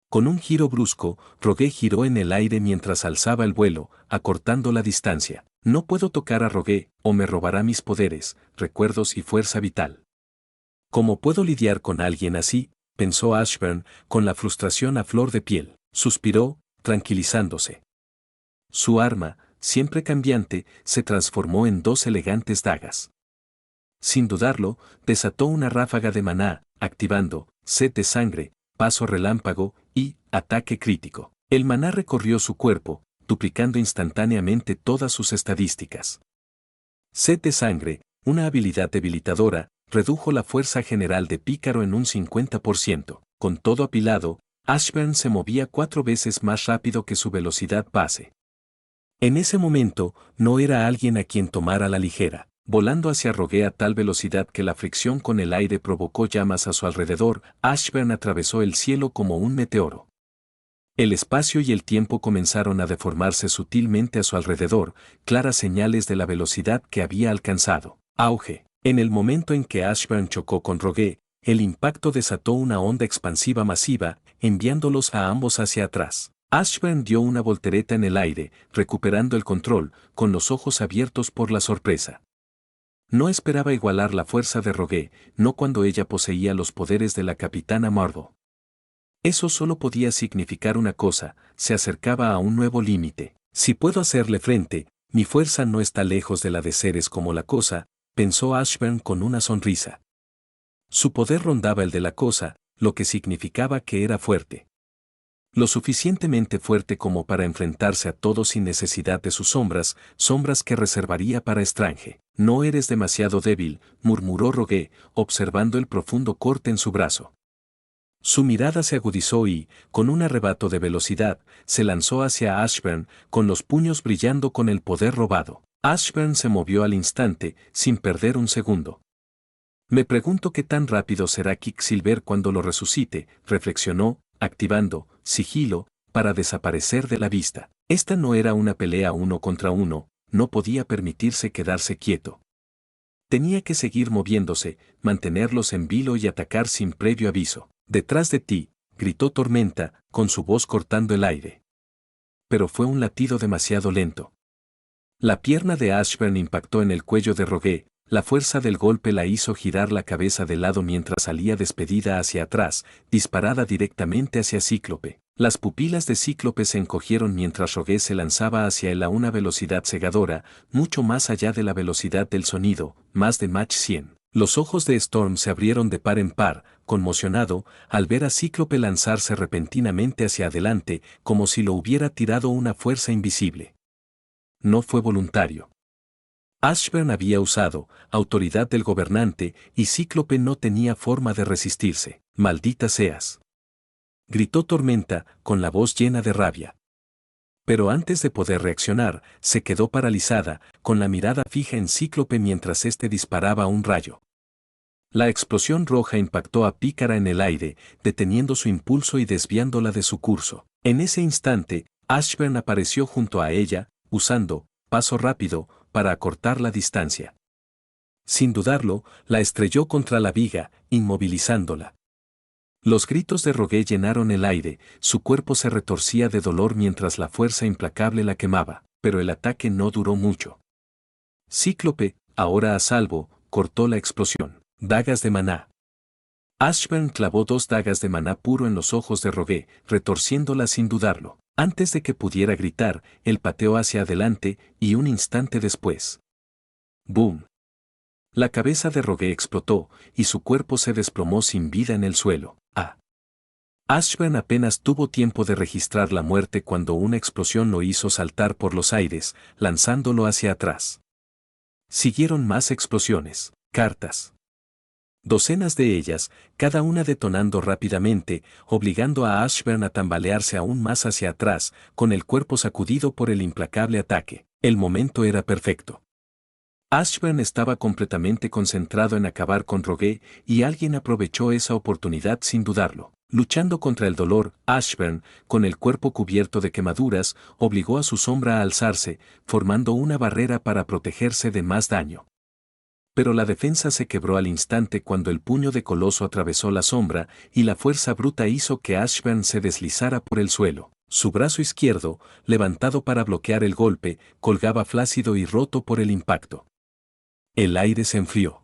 Con un giro brusco, Rogue giró en el aire mientras alzaba el vuelo, acortando la distancia. No puedo tocar a Rogue, o me robará mis poderes, recuerdos y fuerza vital. ¿Cómo puedo lidiar con alguien así? pensó Ashburn, con la frustración a flor de piel. Suspiró, tranquilizándose. Su arma, siempre cambiante, se transformó en 2 elegantes dagas. Sin dudarlo, desató una ráfaga de maná, activando sed de sangre, paso relámpago y ataque crítico. El maná recorrió su cuerpo, duplicando instantáneamente todas sus estadísticas. Sed de sangre, una habilidad debilitadora, redujo la fuerza general de Pícaro en un 50%. Con todo apilado, Ashburn se movía 4 veces más rápido que su velocidad base. En ese momento, no era alguien a quien tomar a la ligera. Volando hacia Rogue a tal velocidad que la fricción con el aire provocó llamas a su alrededor, Ashburn atravesó el cielo como un meteoro. El espacio y el tiempo comenzaron a deformarse sutilmente a su alrededor, claras señales de la velocidad que había alcanzado. Auge. En el momento en que Ashburn chocó con Rogue, el impacto desató una onda expansiva masiva, enviándolos a ambos hacia atrás. Ashburn dio una voltereta en el aire, recuperando el control, con los ojos abiertos por la sorpresa. No esperaba igualar la fuerza de Rogue, no cuando ella poseía los poderes de la capitana Marvel. Eso solo podía significar una cosa: se acercaba a un nuevo límite. Si puedo hacerle frente, mi fuerza no está lejos de la de seres como la cosa, pensó Ashburn con una sonrisa. Su poder rondaba el de la cosa, lo que significaba que era fuerte. Lo suficientemente fuerte como para enfrentarse a todo sin necesidad de sus sombras, sombras que reservaría para Strange. No eres demasiado débil, murmuró Rogue, observando el profundo corte en su brazo. Su mirada se agudizó y, con un arrebato de velocidad, se lanzó hacia Ashburn, con los puños brillando con el poder robado. Ashburn se movió al instante, sin perder un segundo. Me pregunto qué tan rápido será Quicksilver cuando lo resucite, reflexionó, activando sigilo, para desaparecer de la vista. Esta no era una pelea 1 contra 1, no podía permitirse quedarse quieto. Tenía que seguir moviéndose, mantenerlos en vilo y atacar sin previo aviso. Detrás de ti, gritó Tormenta, con su voz cortando el aire. Pero fue un latido demasiado lento. La pierna de Ashburn impactó en el cuello de Rogue, la fuerza del golpe la hizo girar la cabeza de lado mientras salía despedida hacia atrás, disparada directamente hacia Cíclope. Las pupilas de Cíclope se encogieron mientras Rogue se lanzaba hacia él a una velocidad cegadora, mucho más allá de la velocidad del sonido, más de Mach 100. Los ojos de Storm se abrieron de par en par, conmocionado, al ver a Cíclope lanzarse repentinamente hacia adelante, como si lo hubiera tirado una fuerza invisible. No fue voluntario. Ashburn había usado autoridad del gobernante y Cíclope no tenía forma de resistirse. ¡Maldita seas!, gritó Tormenta, con la voz llena de rabia. Pero antes de poder reaccionar, se quedó paralizada, con la mirada fija en Cíclope mientras éste disparaba un rayo. La explosión roja impactó a Pícara en el aire, deteniendo su impulso y desviándola de su curso. En ese instante, Ashburn apareció junto a ella, usando paso rápido para acortar la distancia. Sin dudarlo, la estrelló contra la viga, inmovilizándola. Los gritos de Rogue llenaron el aire, su cuerpo se retorcía de dolor mientras la fuerza implacable la quemaba, pero el ataque no duró mucho. Cíclope, ahora a salvo, cortó la explosión. Dagas de maná. Ashburn clavó 2 dagas de maná puro en los ojos de Rogue, retorciéndola sin dudarlo. Antes de que pudiera gritar, él pateó hacia adelante y un instante después. ¡Boom! La cabeza de Rogue explotó y su cuerpo se desplomó sin vida en el suelo. Ashburn apenas tuvo tiempo de registrar la muerte cuando una explosión lo hizo saltar por los aires, lanzándolo hacia atrás. Siguieron más explosiones, cartas. Docenas de ellas, cada una detonando rápidamente, obligando a Ashburn a tambalearse aún más hacia atrás, con el cuerpo sacudido por el implacable ataque. El momento era perfecto. Ashburn estaba completamente concentrado en acabar con Rogue y alguien aprovechó esa oportunidad sin dudarlo. Luchando contra el dolor, Ashburn, con el cuerpo cubierto de quemaduras, obligó a su sombra a alzarse, formando una barrera para protegerse de más daño. Pero la defensa se quebró al instante cuando el puño de Coloso atravesó la sombra y la fuerza bruta hizo que Ashburn se deslizara por el suelo. Su brazo izquierdo, levantado para bloquear el golpe, colgaba flácido y roto por el impacto. El aire se enfrió.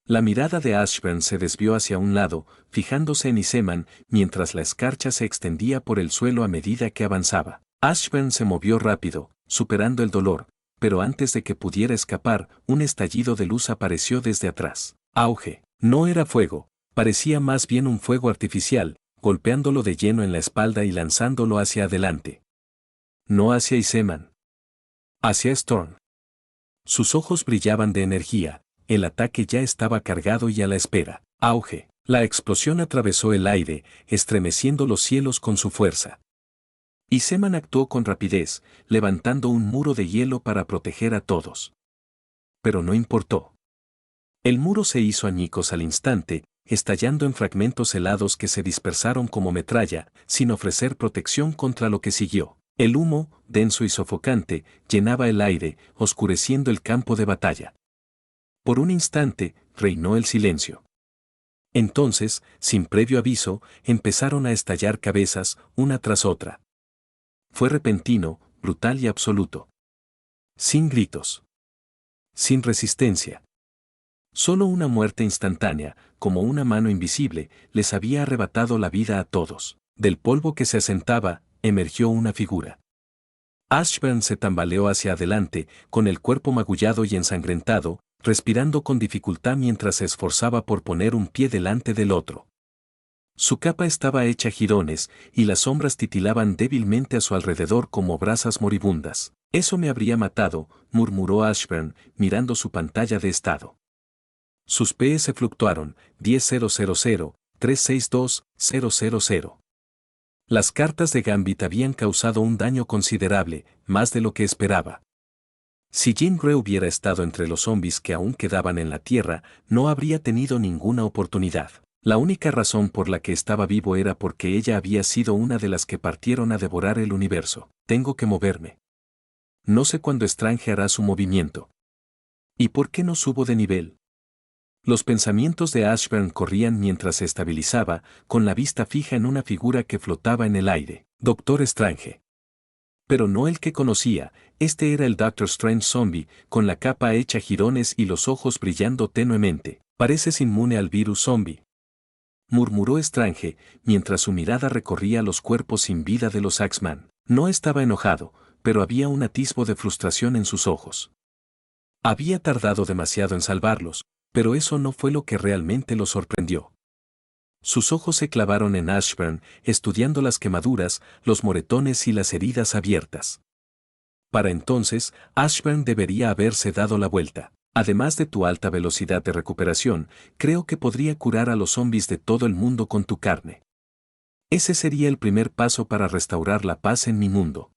La mirada de Ashburn se desvió hacia un lado, fijándose en Iseman, mientras la escarcha se extendía por el suelo a medida que avanzaba. Ashburn se movió rápido, superando el dolor, pero antes de que pudiera escapar, un estallido de luz apareció desde atrás. Auge. No era fuego, parecía más bien un fuego artificial, golpeándolo de lleno en la espalda y lanzándolo hacia adelante. No hacia Iseman. Hacia Storm. Sus ojos brillaban de energía. El ataque ya estaba cargado y a la espera. Auge. La explosión atravesó el aire, estremeciendo los cielos con su fuerza. Iseman actuó con rapidez, levantando un muro de hielo para proteger a todos. Pero no importó. El muro se hizo añicos al instante, estallando en fragmentos helados que se dispersaron como metralla, sin ofrecer protección contra lo que siguió. El humo, denso y sofocante, llenaba el aire, oscureciendo el campo de batalla. Por un instante, reinó el silencio. Entonces, sin previo aviso, empezaron a estallar cabezas, una tras otra. Fue repentino, brutal y absoluto. Sin gritos. Sin resistencia. Solo una muerte instantánea, como una mano invisible, les había arrebatado la vida a todos. Del polvo que se asentaba, emergió una figura. Ashburn se tambaleó hacia adelante, con el cuerpo magullado y ensangrentado, respirando con dificultad mientras se esforzaba por poner un pie delante del otro. Su capa estaba hecha jirones, y las sombras titilaban débilmente a su alrededor como brasas moribundas. Eso me habría matado, murmuró Ashburn, mirando su pantalla de estado. Sus PS se fluctuaron, 10.000, 362.000. Las cartas de Gambit habían causado un daño considerable, más de lo que esperaba. Si Jean Grey hubiera estado entre los zombies que aún quedaban en la Tierra, no habría tenido ninguna oportunidad. La única razón por la que estaba vivo era porque ella había sido una de las que partieron a devorar el universo. Tengo que moverme. No sé cuándo Strange hará su movimiento. ¿Y por qué no subo de nivel? Los pensamientos de Ashburn corrían mientras se estabilizaba, con la vista fija en una figura que flotaba en el aire. Doctor Strange. Pero no el que conocía, este era el Doctor Strange zombie, con la capa hecha jirones y los ojos brillando tenuemente. Pareces inmune al virus zombie, murmuró Strange, mientras su mirada recorría los cuerpos sin vida de los Axeman. No estaba enojado, pero había un atisbo de frustración en sus ojos. Había tardado demasiado en salvarlos, pero eso no fue lo que realmente lo sorprendió. Sus ojos se clavaron en Ashburn, estudiando las quemaduras, los moretones y las heridas abiertas. Para entonces, Ashburn debería haberse dado la vuelta. Además de tu alta velocidad de recuperación, creo que podría curar a los zombies de todo el mundo con tu carne. Ese sería el primer paso para restaurar la paz en mi mundo.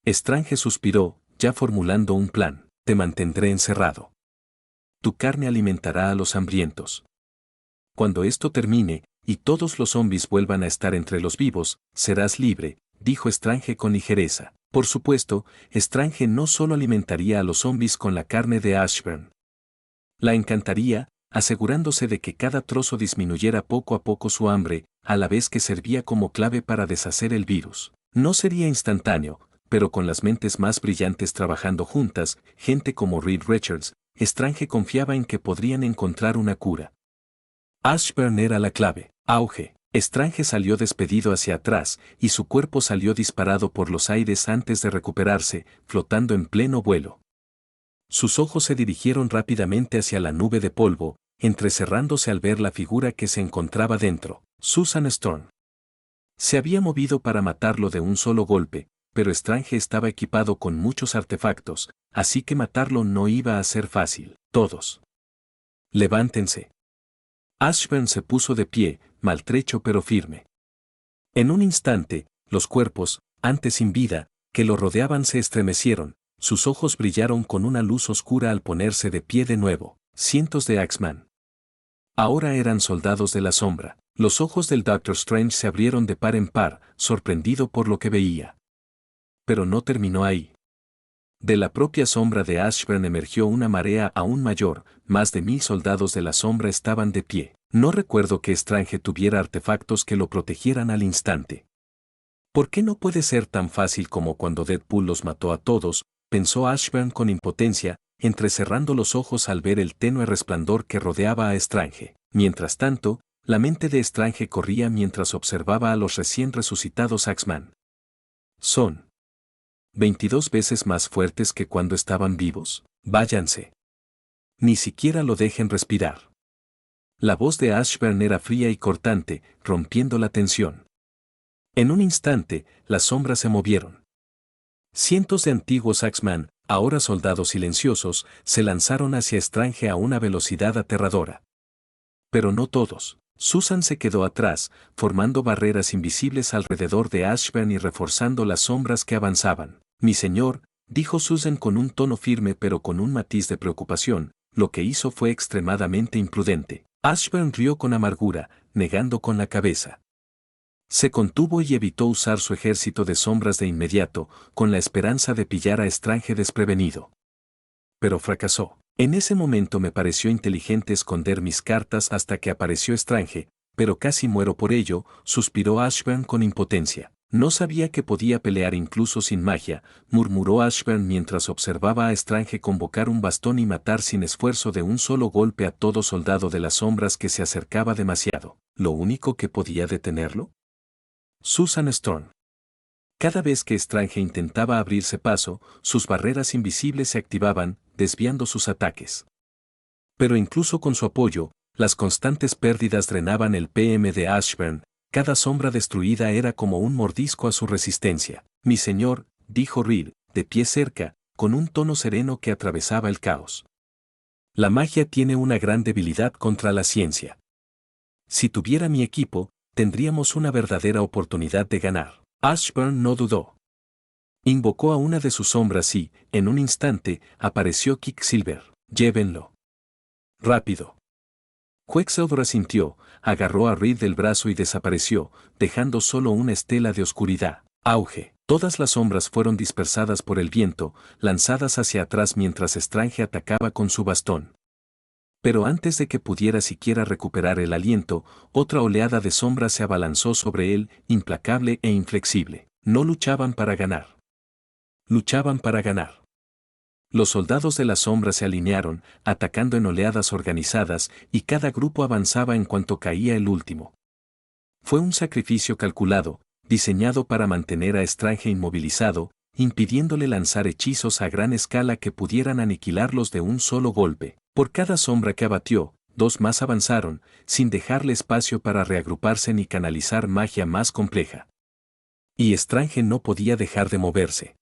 Strange suspiró, ya formulando un plan. Te mantendré encerrado. Tu carne alimentará a los hambrientos. Cuando esto termine, y todos los zombies vuelvan a estar entre los vivos, serás libre, dijo Strange con ligereza. Por supuesto, Strange no solo alimentaría a los zombies con la carne de Ashburn. La encantaría, asegurándose de que cada trozo disminuyera poco a poco su hambre, a la vez que servía como clave para deshacer el virus. No sería instantáneo, pero con las mentes más brillantes trabajando juntas, gente como Reed Richards, Strange confiaba en que podrían encontrar una cura. Ashburn era la clave. Auge. Strange salió despedido hacia atrás, y su cuerpo salió disparado por los aires antes de recuperarse, flotando en pleno vuelo. Sus ojos se dirigieron rápidamente hacia la nube de polvo, entrecerrándose al ver la figura que se encontraba dentro. Susan Storm. Se había movido para matarlo de un solo golpe, pero Strange estaba equipado con muchos artefactos, así que matarlo no iba a ser fácil. Todos. Levántense. Ashburn se puso de pie, maltrecho pero firme. En un instante, los cuerpos, antes sin vida, que lo rodeaban se estremecieron, sus ojos brillaron con una luz oscura al ponerse de pie de nuevo. Cientos de Axeman. Ahora eran soldados de la sombra. Los ojos del Doctor Strange se abrieron de par en par, sorprendido por lo que veía. Pero no terminó ahí. De la propia sombra de Ashburn emergió una marea aún mayor, más de 1000 soldados de la sombra estaban de pie. No recuerdo que Strange tuviera artefactos que lo protegieran al instante. ¿Por qué no puede ser tan fácil como cuando Deadpool los mató a todos? Pensó Ashburn con impotencia, entrecerrando los ojos al ver el tenue resplandor que rodeaba a Strange. Mientras tanto, la mente de Strange corría mientras observaba a los recién resucitados Axeman. Son 22 veces más fuertes que cuando estaban vivos. Váyanse. Ni siquiera lo dejen respirar. La voz de Ashburn era fría y cortante, rompiendo la tensión. En un instante, las sombras se movieron. Cientos de antiguos Axeman, ahora soldados silenciosos, se lanzaron hacia Strange a una velocidad aterradora. Pero no todos. Susan se quedó atrás, formando barreras invisibles alrededor de Ashburn y reforzando las sombras que avanzaban. Mi señor, dijo Susan con un tono firme pero con un matiz de preocupación, lo que hizo fue extremadamente imprudente. Ashburn rió con amargura, negando con la cabeza. Se contuvo y evitó usar su ejército de sombras de inmediato, con la esperanza de pillar a Strange desprevenido. Pero fracasó. En ese momento me pareció inteligente esconder mis cartas hasta que apareció Strange, pero casi muero por ello, suspiró Ashburn con impotencia. No sabía que podía pelear incluso sin magia, murmuró Ashburn mientras observaba a Strange convocar un bastón y matar sin esfuerzo de un solo golpe a todo soldado de las sombras que se acercaba demasiado. ¿Lo único que podía detenerlo? Susan Storm. Cada vez que Strange intentaba abrirse paso, sus barreras invisibles se activaban, desviando sus ataques. Pero incluso con su apoyo, las constantes pérdidas drenaban el PM de Ashburn. Cada sombra destruida era como un mordisco a su resistencia. Mi señor, dijo Reed, de pie cerca, con un tono sereno que atravesaba el caos. La magia tiene una gran debilidad contra la ciencia. Si tuviera mi equipo, tendríamos una verdadera oportunidad de ganar. Ashburn no dudó. Invocó a una de sus sombras y, en un instante, apareció Quicksilver. Llévenlo. Rápido. Quicksilver asintió, agarró a Reed del brazo y desapareció, dejando solo una estela de oscuridad. Auge. Todas las sombras fueron dispersadas por el viento, lanzadas hacia atrás mientras Strange atacaba con su bastón. Pero antes de que pudiera siquiera recuperar el aliento, otra oleada de sombras se abalanzó sobre él, implacable e inflexible. No luchaban para ganar. Luchaban para ganar. Los soldados de las sombras se alinearon, atacando en oleadas organizadas, y cada grupo avanzaba en cuanto caía el último. Fue un sacrificio calculado, diseñado para mantener a Strange inmovilizado, impidiéndole lanzar hechizos a gran escala que pudieran aniquilarlos de un solo golpe. Por cada sombra que abatió, dos más avanzaron, sin dejarle espacio para reagruparse ni canalizar magia más compleja. Y Strange no podía dejar de moverse.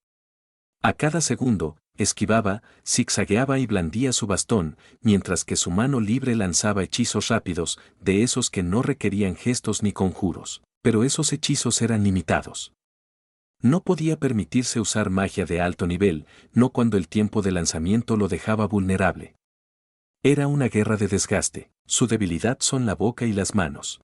A cada segundo, esquivaba, zigzagueaba y blandía su bastón, mientras que su mano libre lanzaba hechizos rápidos, de esos que no requerían gestos ni conjuros. Pero esos hechizos eran limitados. No podía permitirse usar magia de alto nivel, no cuando el tiempo de lanzamiento lo dejaba vulnerable. Era una guerra de desgaste, su debilidad son la boca y las manos.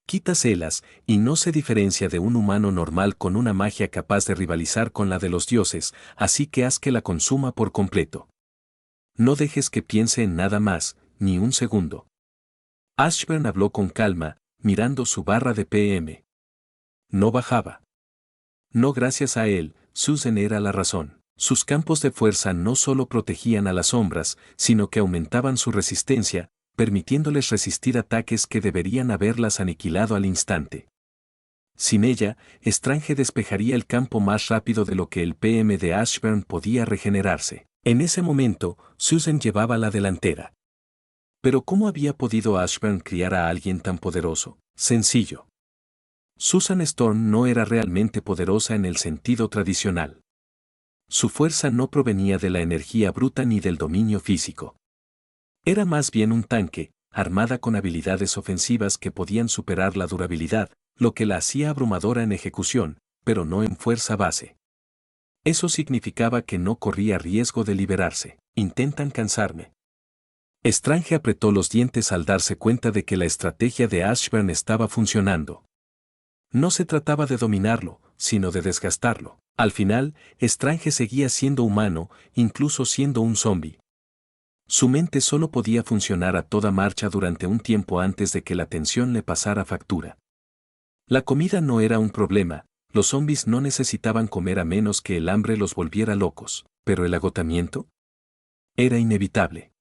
Quítaselas, y no se diferencia de un humano normal con una magia capaz de rivalizar con la de los dioses, así que haz que la consuma por completo. No dejes que piense en nada más, ni un segundo. Ashburn habló con calma, mirando su barra de PM. No bajaba. No gracias a él, Susan era la razón. Sus campos de fuerza no solo protegían a las sombras, sino que aumentaban su resistencia, permitiéndoles resistir ataques que deberían haberlas aniquilado al instante. Sin ella, Strange despejaría el campo más rápido de lo que el PM de Ashburn podía regenerarse. En ese momento, Susan llevaba la delantera. Pero ¿cómo había podido Ashburn criar a alguien tan poderoso? Sencillo. Susan Storm no era realmente poderosa en el sentido tradicional. Su fuerza no provenía de la energía bruta ni del dominio físico. Era más bien un tanque, armada con habilidades ofensivas que podían superar la durabilidad, lo que la hacía abrumadora en ejecución, pero no en fuerza base. Eso significaba que no corría riesgo de liberarse. Intentan cansarme. Strange apretó los dientes al darse cuenta de que la estrategia de Ashburn estaba funcionando. No se trataba de dominarlo, sino de desgastarlo. Al final, Strange seguía siendo humano, incluso siendo un zombi. Su mente solo podía funcionar a toda marcha durante un tiempo antes de que la tensión le pasara factura. La comida no era un problema, los zombis no necesitaban comer a menos que el hambre los volviera locos, pero el agotamiento. Era inevitable.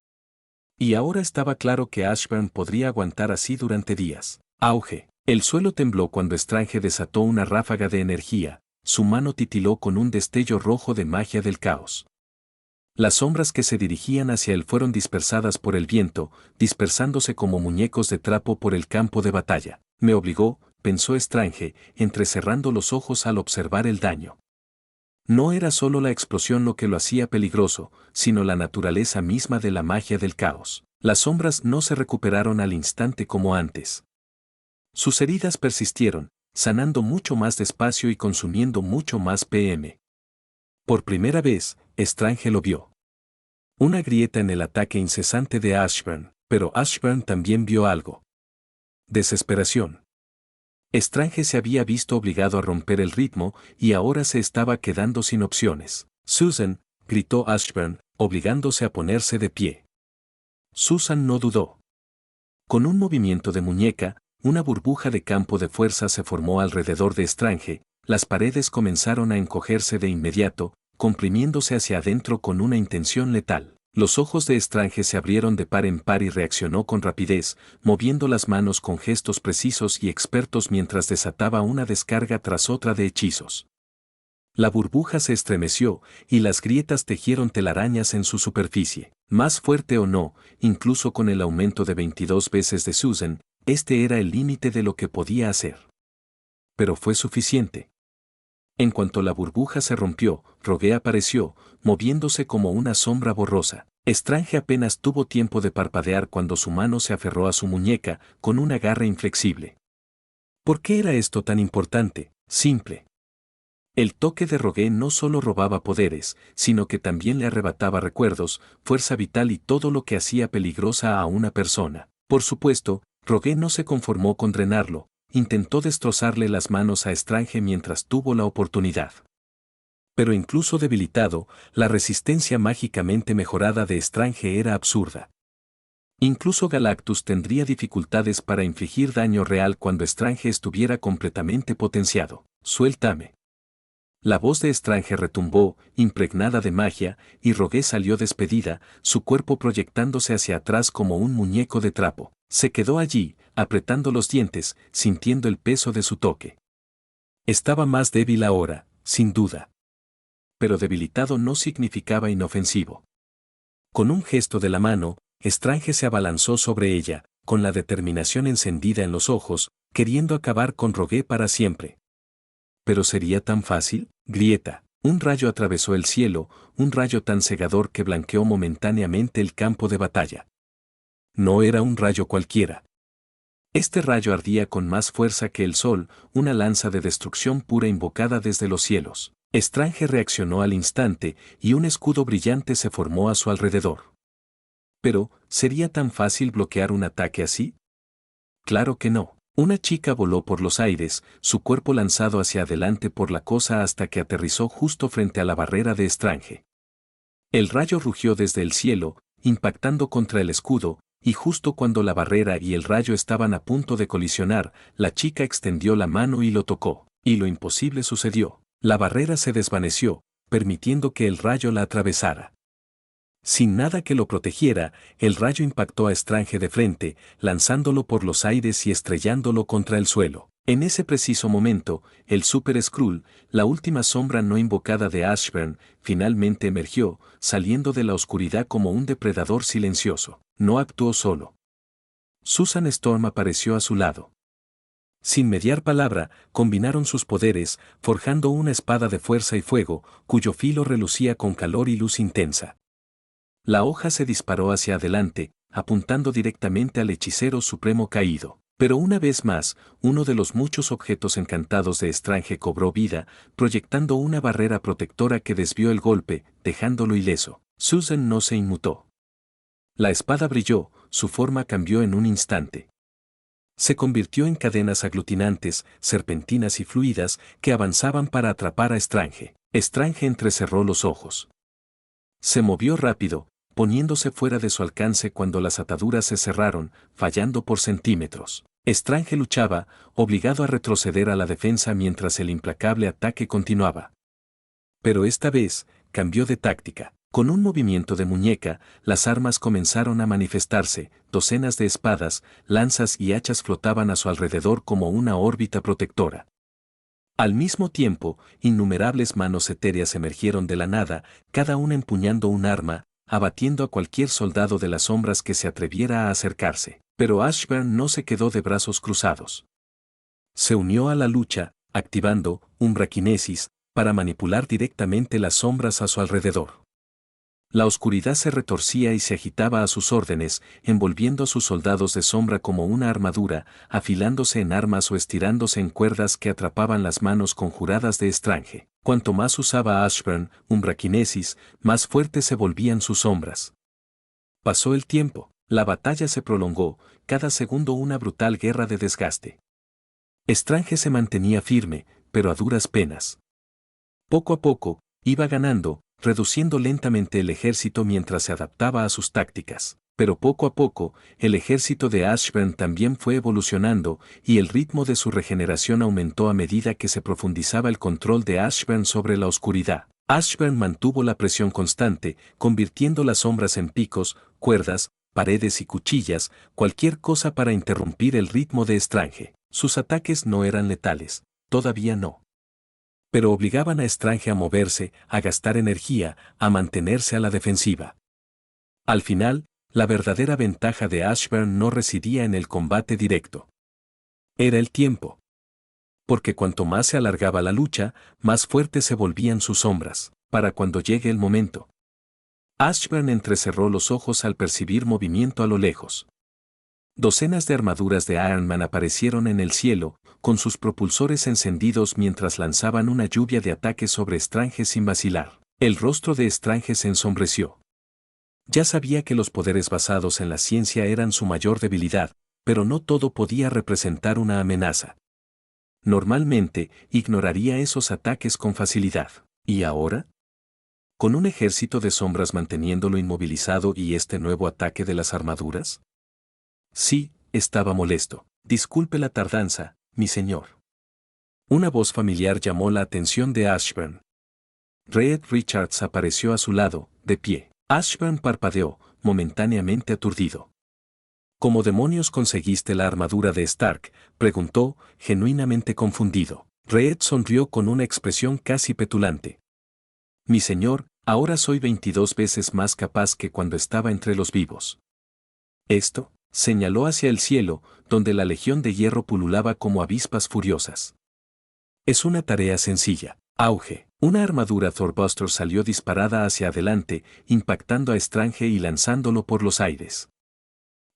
Y ahora estaba claro que Ashburn podría aguantar así durante días. Auge. El suelo tembló cuando Strange desató una ráfaga de energía, su mano titiló con un destello rojo de magia del caos. Las sombras que se dirigían hacia él fueron dispersadas por el viento, dispersándose como muñecos de trapo por el campo de batalla. Me obligó, pensó Strange, entrecerrando los ojos al observar el daño. No era solo la explosión lo que lo hacía peligroso, sino la naturaleza misma de la magia del caos. Las sombras no se recuperaron al instante como antes. Sus heridas persistieron, sanando mucho más despacio y consumiendo mucho más PM. Por primera vez, Strange lo vio. Una grieta en el ataque incesante de Ashburn, pero Ashburn también vio algo. Desesperación. Strange se había visto obligado a romper el ritmo y ahora se estaba quedando sin opciones. Susan, gritó Ashburn, obligándose a ponerse de pie. Susan no dudó. Con un movimiento de muñeca, una burbuja de campo de fuerza se formó alrededor de Strange, las paredes comenzaron a encogerse de inmediato, comprimiéndose hacia adentro con una intención letal. Los ojos de Strange se abrieron de par en par y reaccionó con rapidez, moviendo las manos con gestos precisos y expertos mientras desataba una descarga tras otra de hechizos. La burbuja se estremeció y las grietas tejieron telarañas en su superficie. Más fuerte o no, incluso con el aumento de 22 veces de Susan, este era el límite de lo que podía hacer. Pero fue suficiente. En cuanto la burbuja se rompió, Rogue apareció, moviéndose como una sombra borrosa. Strange apenas tuvo tiempo de parpadear cuando su mano se aferró a su muñeca con una garra inflexible. ¿Por qué era esto tan importante? Simple. El toque de Rogue no solo robaba poderes, sino que también le arrebataba recuerdos, fuerza vital y todo lo que hacía peligrosa a una persona. Por supuesto, Rogue no se conformó con drenarlo, intentó destrozarle las manos a Strange mientras tuvo la oportunidad. Pero incluso debilitado, la resistencia mágicamente mejorada de Strange era absurda. Incluso Galactus tendría dificultades para infligir daño real cuando Strange estuviera completamente potenciado. Suéltame. La voz de Strange retumbó, impregnada de magia, y Rogue salió despedida, su cuerpo proyectándose hacia atrás como un muñeco de trapo. Se quedó allí, apretando los dientes, sintiendo el peso de su toque. Estaba más débil ahora, sin duda. Pero debilitado no significaba inofensivo. Con un gesto de la mano, Strange se abalanzó sobre ella, con la determinación encendida en los ojos, queriendo acabar con Rogue para siempre. ¿Pero sería tan fácil? Grieta. Un rayo atravesó el cielo, un rayo tan cegador que blanqueó momentáneamente el campo de batalla. No era un rayo cualquiera. Este rayo ardía con más fuerza que el sol, una lanza de destrucción pura invocada desde los cielos. Strange reaccionó al instante y un escudo brillante se formó a su alrededor. Pero, ¿sería tan fácil bloquear un ataque así? Claro que no. Una chica voló por los aires, su cuerpo lanzado hacia adelante por la cosa hasta que aterrizó justo frente a la barrera de Strange. El rayo rugió desde el cielo, impactando contra el escudo, y justo cuando la barrera y el rayo estaban a punto de colisionar, la chica extendió la mano y lo tocó, y lo imposible sucedió. La barrera se desvaneció, permitiendo que el rayo la atravesara. Sin nada que lo protegiera, el rayo impactó a Strange de frente, lanzándolo por los aires y estrellándolo contra el suelo. En ese preciso momento, el Super Skrull, la última sombra no invocada de Ashburn, finalmente emergió, saliendo de la oscuridad como un depredador silencioso. No actuó solo. Susan Storm apareció a su lado. Sin mediar palabra, combinaron sus poderes, forjando una espada de fuerza y fuego, cuyo filo relucía con calor y luz intensa. La hoja se disparó hacia adelante, apuntando directamente al hechicero supremo caído. Pero una vez más, uno de los muchos objetos encantados de Strange cobró vida, proyectando una barrera protectora que desvió el golpe, dejándolo ileso. Susan no se inmutó. La espada brilló, su forma cambió en un instante. Se convirtió en cadenas aglutinantes, serpentinas y fluidas, que avanzaban para atrapar a Strange. Strange entrecerró los ojos. Se movió rápido, poniéndose fuera de su alcance cuando las ataduras se cerraron, fallando por centímetros. Strange luchaba, obligado a retroceder a la defensa mientras el implacable ataque continuaba. Pero esta vez, cambió de táctica. Con un movimiento de muñeca, las armas comenzaron a manifestarse, docenas de espadas, lanzas y hachas flotaban a su alrededor como una órbita protectora. Al mismo tiempo, innumerables manos etéreas emergieron de la nada, cada una empuñando un arma, abatiendo a cualquier soldado de las sombras que se atreviera a acercarse. Pero Ashburn no se quedó de brazos cruzados. Se unió a la lucha, activando umbraquinesis, para manipular directamente las sombras a su alrededor. La oscuridad se retorcía y se agitaba a sus órdenes, envolviendo a sus soldados de sombra como una armadura, afilándose en armas o estirándose en cuerdas que atrapaban las manos conjuradas de Strange. Cuanto más usaba Ashburn umbraquinesis, más fuertes se volvían sus sombras. Pasó el tiempo, la batalla se prolongó, cada segundo una brutal guerra de desgaste. Strange se mantenía firme, pero a duras penas. Poco a poco, iba ganando, reduciendo lentamente el ejército mientras se adaptaba a sus tácticas. Pero poco a poco, el ejército de Ashburn también fue evolucionando, y el ritmo de su regeneración aumentó a medida que se profundizaba el control de Ashburn sobre la oscuridad. Ashburn mantuvo la presión constante, convirtiendo las sombras en picos, cuerdas, paredes y cuchillas, cualquier cosa para interrumpir el ritmo de Strange. Sus ataques no eran letales, todavía no. Pero obligaban a Strange a moverse, a gastar energía, a mantenerse a la defensiva. Al final, la verdadera ventaja de Ashburn no residía en el combate directo. Era el tiempo. Porque cuanto más se alargaba la lucha, más fuertes se volvían sus sombras, para cuando llegue el momento. Ashburn entrecerró los ojos al percibir movimiento a lo lejos. Docenas de armaduras de Iron Man aparecieron en el cielo, con sus propulsores encendidos mientras lanzaban una lluvia de ataques sobre Strange sin vacilar. El rostro de Strange se ensombreció. Ya sabía que los poderes basados en la ciencia eran su mayor debilidad, pero no todo podía representar una amenaza. Normalmente, ignoraría esos ataques con facilidad. ¿Y ahora? ¿Con un ejército de sombras manteniéndolo inmovilizado y este nuevo ataque de las armaduras? Sí, estaba molesto. Disculpe la tardanza, mi señor. Una voz familiar llamó la atención de Ashburn. Reed Richards apareció a su lado, de pie. Ashburn parpadeó, momentáneamente aturdido. ¿Cómo demonios conseguiste la armadura de Stark?, preguntó, genuinamente confundido. Reed sonrió con una expresión casi petulante. Mi señor, ahora soy 22 veces más capaz que cuando estaba entre los vivos. Esto, señaló hacia el cielo, donde la Legión de Hierro pululaba como avispas furiosas. Es una tarea sencilla. Auge. Una armadura Thorbuster salió disparada hacia adelante, impactando a Strange y lanzándolo por los aires.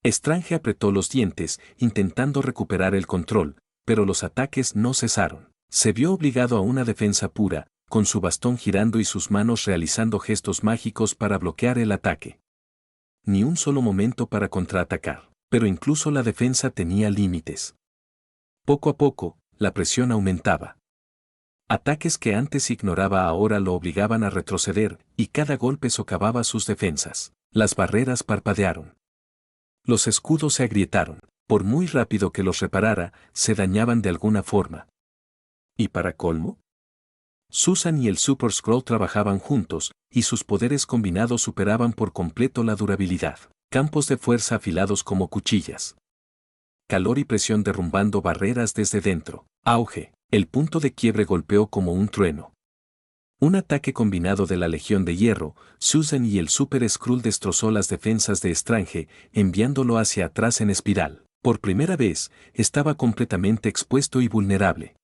Strange apretó los dientes, intentando recuperar el control, pero los ataques no cesaron. Se vio obligado a una defensa pura, con su bastón girando y sus manos realizando gestos mágicos para bloquear el ataque. Ni un solo momento para contraatacar, pero incluso la defensa tenía límites. Poco a poco, la presión aumentaba. Ataques que antes ignoraba ahora lo obligaban a retroceder, y cada golpe socavaba sus defensas. Las barreras parpadearon. Los escudos se agrietaron. Por muy rápido que los reparara, se dañaban de alguna forma. ¿Y para colmo? Susan y el Super Skrull trabajaban juntos, y sus poderes combinados superaban por completo la durabilidad. Campos de fuerza afilados como cuchillas. Calor y presión derrumbando barreras desde dentro. Auge. El punto de quiebre golpeó como un trueno. Un ataque combinado de la Legión de Hierro, Susan y el Super Skrull destrozó las defensas de Strange, enviándolo hacia atrás en espiral. Por primera vez, estaba completamente expuesto y vulnerable.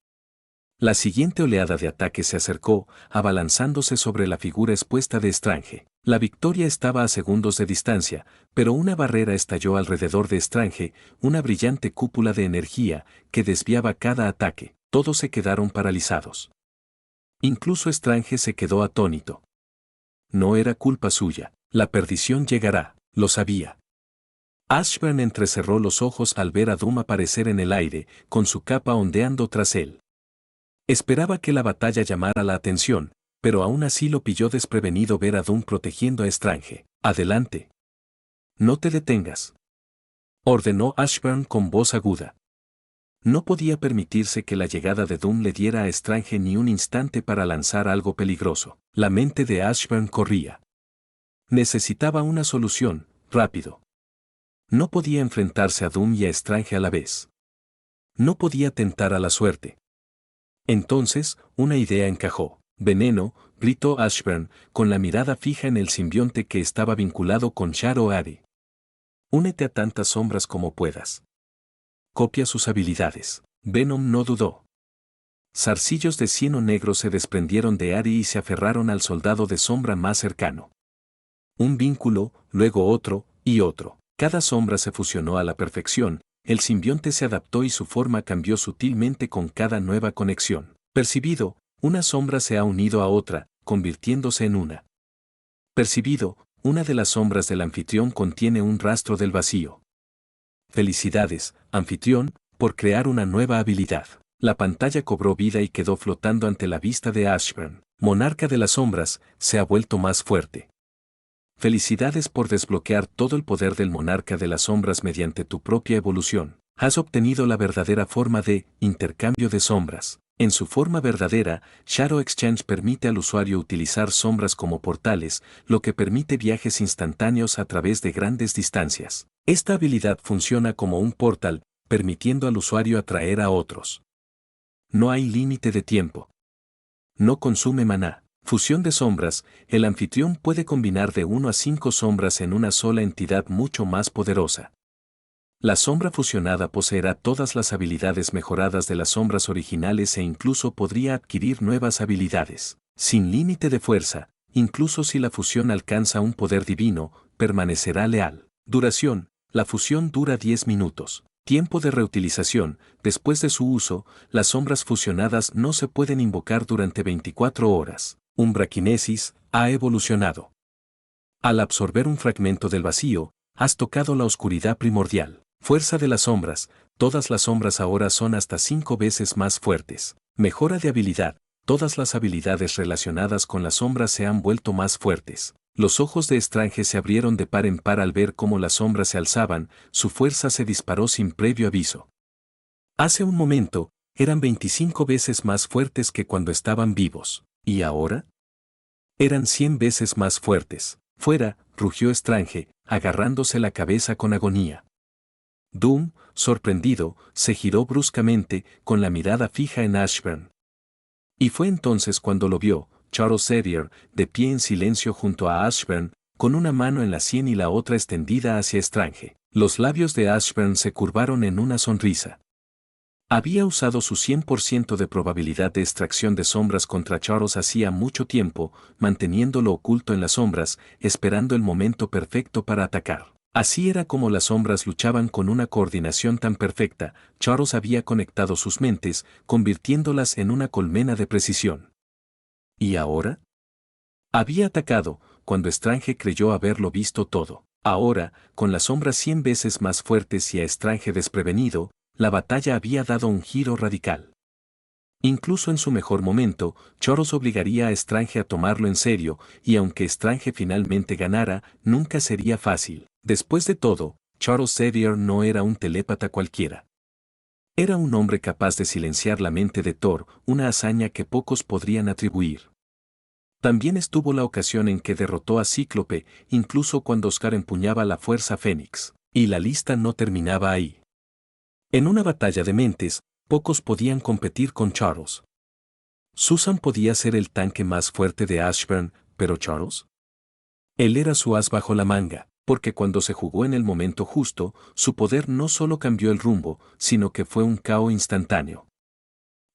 La siguiente oleada de ataque se acercó, abalanzándose sobre la figura expuesta de Strange. La victoria estaba a segundos de distancia, pero una barrera estalló alrededor de Strange, una brillante cúpula de energía, que desviaba cada ataque. Todos se quedaron paralizados. Incluso Strange se quedó atónito. No era culpa suya. La perdición llegará, lo sabía. Ashburn entrecerró los ojos al ver a Doom aparecer en el aire, con su capa ondeando tras él. Esperaba que la batalla llamara la atención, pero aún así lo pilló desprevenido ver a Doom protegiendo a Strange. Adelante. No te detengas. Ordenó Ashburn con voz aguda. No podía permitirse que la llegada de Doom le diera a Strange ni un instante para lanzar algo peligroso. La mente de Ashburn corría. Necesitaba una solución, rápido. No podía enfrentarse a Doom y a Strange a la vez. No podía tentar a la suerte. Entonces, una idea encajó. Veneno, gritó Ashburn, con la mirada fija en el simbionte que estaba vinculado con Shadow Adi. Únete a tantas sombras como puedas. Copia sus habilidades. Venom no dudó. Zarcillos de cieno negro se desprendieron de Ari y se aferraron al soldado de sombra más cercano. Un vínculo, luego otro, y otro. Cada sombra se fusionó a la perfección, el simbionte se adaptó y su forma cambió sutilmente con cada nueva conexión. Percibido, una sombra se ha unido a otra, convirtiéndose en una. Percibido, una de las sombras del anfitrión contiene un rastro del vacío. Felicidades, anfitrión, por crear una nueva habilidad. La pantalla cobró vida y quedó flotando ante la vista de Ashburn. Monarca de las sombras, se ha vuelto más fuerte. Felicidades por desbloquear todo el poder del monarca de las sombras mediante tu propia evolución. Has obtenido la verdadera forma de intercambio de sombras. En su forma verdadera, Shadow Exchange permite al usuario utilizar sombras como portales, lo que permite viajes instantáneos a través de grandes distancias. Esta habilidad funciona como un portal, permitiendo al usuario atraer a otros. No hay límite de tiempo. No consume maná. Fusión de sombras, el anfitrión puede combinar de 1 a 5 sombras en una sola entidad mucho más poderosa. La sombra fusionada poseerá todas las habilidades mejoradas de las sombras originales e incluso podría adquirir nuevas habilidades. Sin límite de fuerza, incluso si la fusión alcanza un poder divino, permanecerá leal. Duración, la fusión dura 10 minutos. Tiempo de reutilización, después de su uso, las sombras fusionadas no se pueden invocar durante 24 horas. Umbraquinesis ha evolucionado. Al absorber un fragmento del vacío, has tocado la oscuridad primordial. Fuerza de las sombras, todas las sombras ahora son hasta 5 veces más fuertes. Mejora de habilidad, todas las habilidades relacionadas con las sombras se han vuelto más fuertes. Los ojos de Strange se abrieron de par en par al ver cómo las sombras se alzaban, su fuerza se disparó sin previo aviso. Hace un momento, eran 25 veces más fuertes que cuando estaban vivos. ¿Y ahora? Eran 100 veces más fuertes. Fuera, rugió Strange, agarrándose la cabeza con agonía. Doom, sorprendido, se giró bruscamente, con la mirada fija en Ashburn. Y fue entonces cuando lo vio, Charles Xavier, de pie en silencio junto a Ashburn, con una mano en la sien y la otra extendida hacia Strange. Los labios de Ashburn se curvaron en una sonrisa. Había usado su 100% de probabilidad de extracción de sombras contra Charles hacía mucho tiempo, manteniéndolo oculto en las sombras, esperando el momento perfecto para atacar. Así era como las sombras luchaban con una coordinación tan perfecta. Charles había conectado sus mentes, convirtiéndolas en una colmena de precisión. ¿Y ahora? Había atacado, cuando Strange creyó haberlo visto todo. Ahora, con las sombras 100 veces más fuertes y a Strange desprevenido, la batalla había dado un giro radical. Incluso en su mejor momento, Charles obligaría a Strange a tomarlo en serio, y aunque Strange finalmente ganara, nunca sería fácil. Después de todo, Charles Xavier no era un telépata cualquiera. Era un hombre capaz de silenciar la mente de Thor, una hazaña que pocos podrían atribuir. También estuvo la ocasión en que derrotó a Cíclope, incluso cuando Oscar empuñaba la fuerza Fénix. Y la lista no terminaba ahí. En una batalla de mentes, pocos podían competir con Charles. Susan podía ser el tanque más fuerte de Ashburn, pero Charles. Él era su as bajo la manga, porque cuando se jugó en el momento justo, su poder no solo cambió el rumbo, sino que fue un caos instantáneo.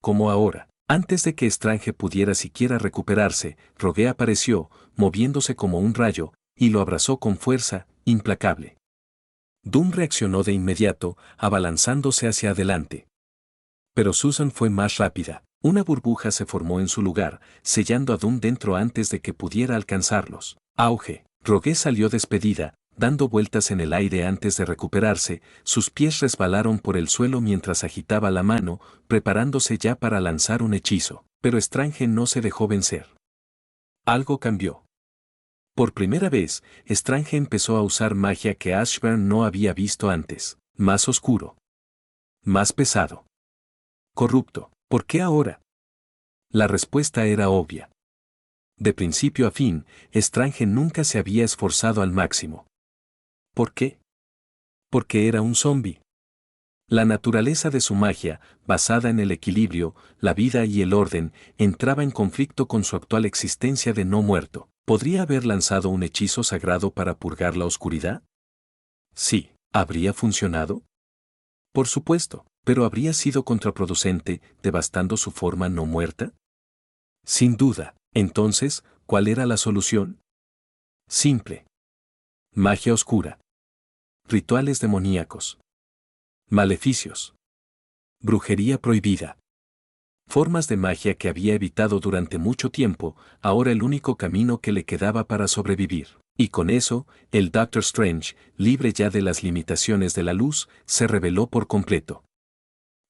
Como ahora, antes de que Strange pudiera siquiera recuperarse, Rogue apareció, moviéndose como un rayo, y lo abrazó con fuerza, implacable. Doom reaccionó de inmediato, abalanzándose hacia adelante. Pero Susan fue más rápida. Una burbuja se formó en su lugar, sellando a Doom dentro antes de que pudiera alcanzarlos. Auge. Rogue salió despedida, dando vueltas en el aire antes de recuperarse, sus pies resbalaron por el suelo mientras agitaba la mano, preparándose ya para lanzar un hechizo. Pero Strange no se dejó vencer. Algo cambió. Por primera vez, Strange empezó a usar magia que Ashburn no había visto antes. Más oscuro. Más pesado. Corrupto. ¿Por qué ahora? La respuesta era obvia. De principio a fin, Strange nunca se había esforzado al máximo. ¿Por qué? Porque era un zombi. La naturaleza de su magia, basada en el equilibrio, la vida y el orden, entraba en conflicto con su actual existencia de no muerto. ¿Podría haber lanzado un hechizo sagrado para purgar la oscuridad? Sí. ¿Habría funcionado? Por supuesto, pero ¿habría sido contraproducente, devastando su forma no muerta? Sin duda. Entonces, ¿cuál era la solución? Simple. Magia oscura. Rituales demoníacos. Maleficios. Brujería prohibida. Formas de magia que había evitado durante mucho tiempo, ahora el único camino que le quedaba para sobrevivir. Y con eso, el Doctor Strange, libre ya de las limitaciones de la luz, se reveló por completo.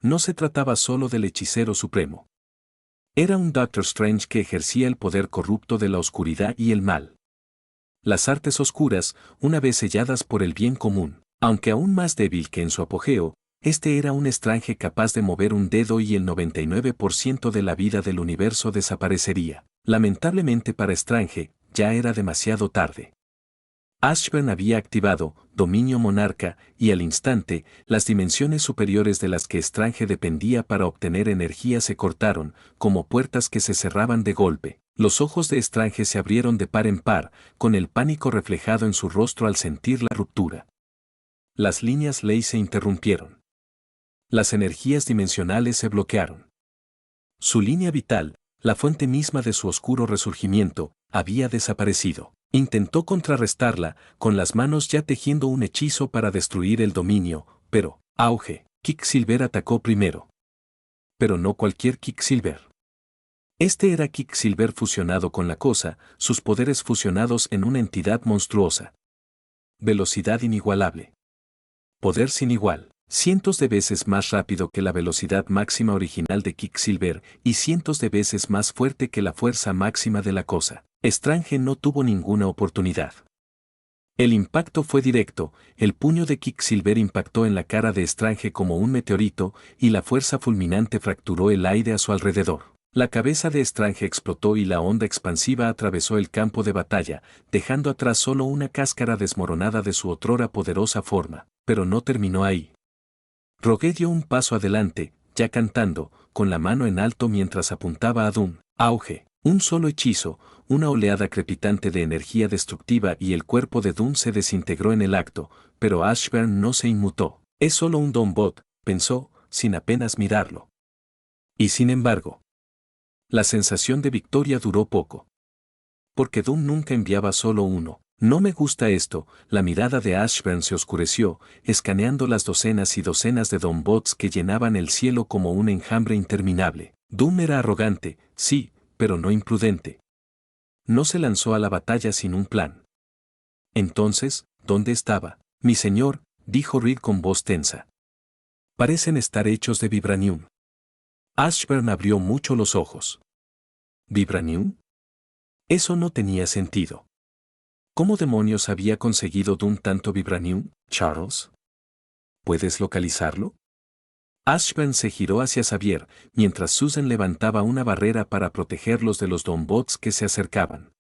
No se trataba solo del hechicero supremo. Era un Doctor Strange que ejercía el poder corrupto de la oscuridad y el mal. Las artes oscuras, una vez selladas por el bien común, aunque aún más débil que en su apogeo, este era un Strange capaz de mover un dedo y el 99% de la vida del universo desaparecería. Lamentablemente para Strange, ya era demasiado tarde. Ashburn había activado Dominio Monarca y al instante, las dimensiones superiores de las que Strange dependía para obtener energía se cortaron, como puertas que se cerraban de golpe. Los ojos de Strange se abrieron de par en par, con el pánico reflejado en su rostro al sentir la ruptura. Las líneas ley se interrumpieron. Las energías dimensionales se bloquearon. Su línea vital, la fuente misma de su oscuro resurgimiento, había desaparecido. Intentó contrarrestarla, con las manos ya tejiendo un hechizo para destruir el dominio, pero, auge, Quicksilver atacó primero. Pero no cualquier Quicksilver. Este era Quicksilver fusionado con la cosa, sus poderes fusionados en una entidad monstruosa. Velocidad inigualable. Poder sin igual. Cientos de veces más rápido que la velocidad máxima original de Quicksilver y cientos de veces más fuerte que la fuerza máxima de la cosa. Strange no tuvo ninguna oportunidad. El impacto fue directo, el puño de Quicksilver impactó en la cara de Strange como un meteorito y la fuerza fulminante fracturó el aire a su alrededor. La cabeza de Strange explotó y la onda expansiva atravesó el campo de batalla, dejando atrás solo una cáscara desmoronada de su otrora poderosa forma. Pero no terminó ahí. Rogue dio un paso adelante, ya cantando, con la mano en alto mientras apuntaba a Doom. Auge. Un solo hechizo, una oleada crepitante de energía destructiva y el cuerpo de Doom se desintegró en el acto, pero Ashburn no se inmutó. Es solo un Doombot, pensó, sin apenas mirarlo. Y sin embargo, la sensación de victoria duró poco. Porque Doom nunca enviaba solo uno. No me gusta esto, la mirada de Ashburn se oscureció, escaneando las docenas y docenas de Doombots que llenaban el cielo como un enjambre interminable. Doom era arrogante, sí, pero no imprudente. No se lanzó a la batalla sin un plan. Entonces, ¿dónde estaba? Mi señor, dijo Reed con voz tensa. Parecen estar hechos de vibranium. Ashburn abrió mucho los ojos. ¿Vibranium? Eso no tenía sentido. ¿Cómo demonios había conseguido Doom tanto vibranium, Charles? ¿Puedes localizarlo? Ashburn se giró hacia Xavier, mientras Susan levantaba una barrera para protegerlos de los Doombots que se acercaban.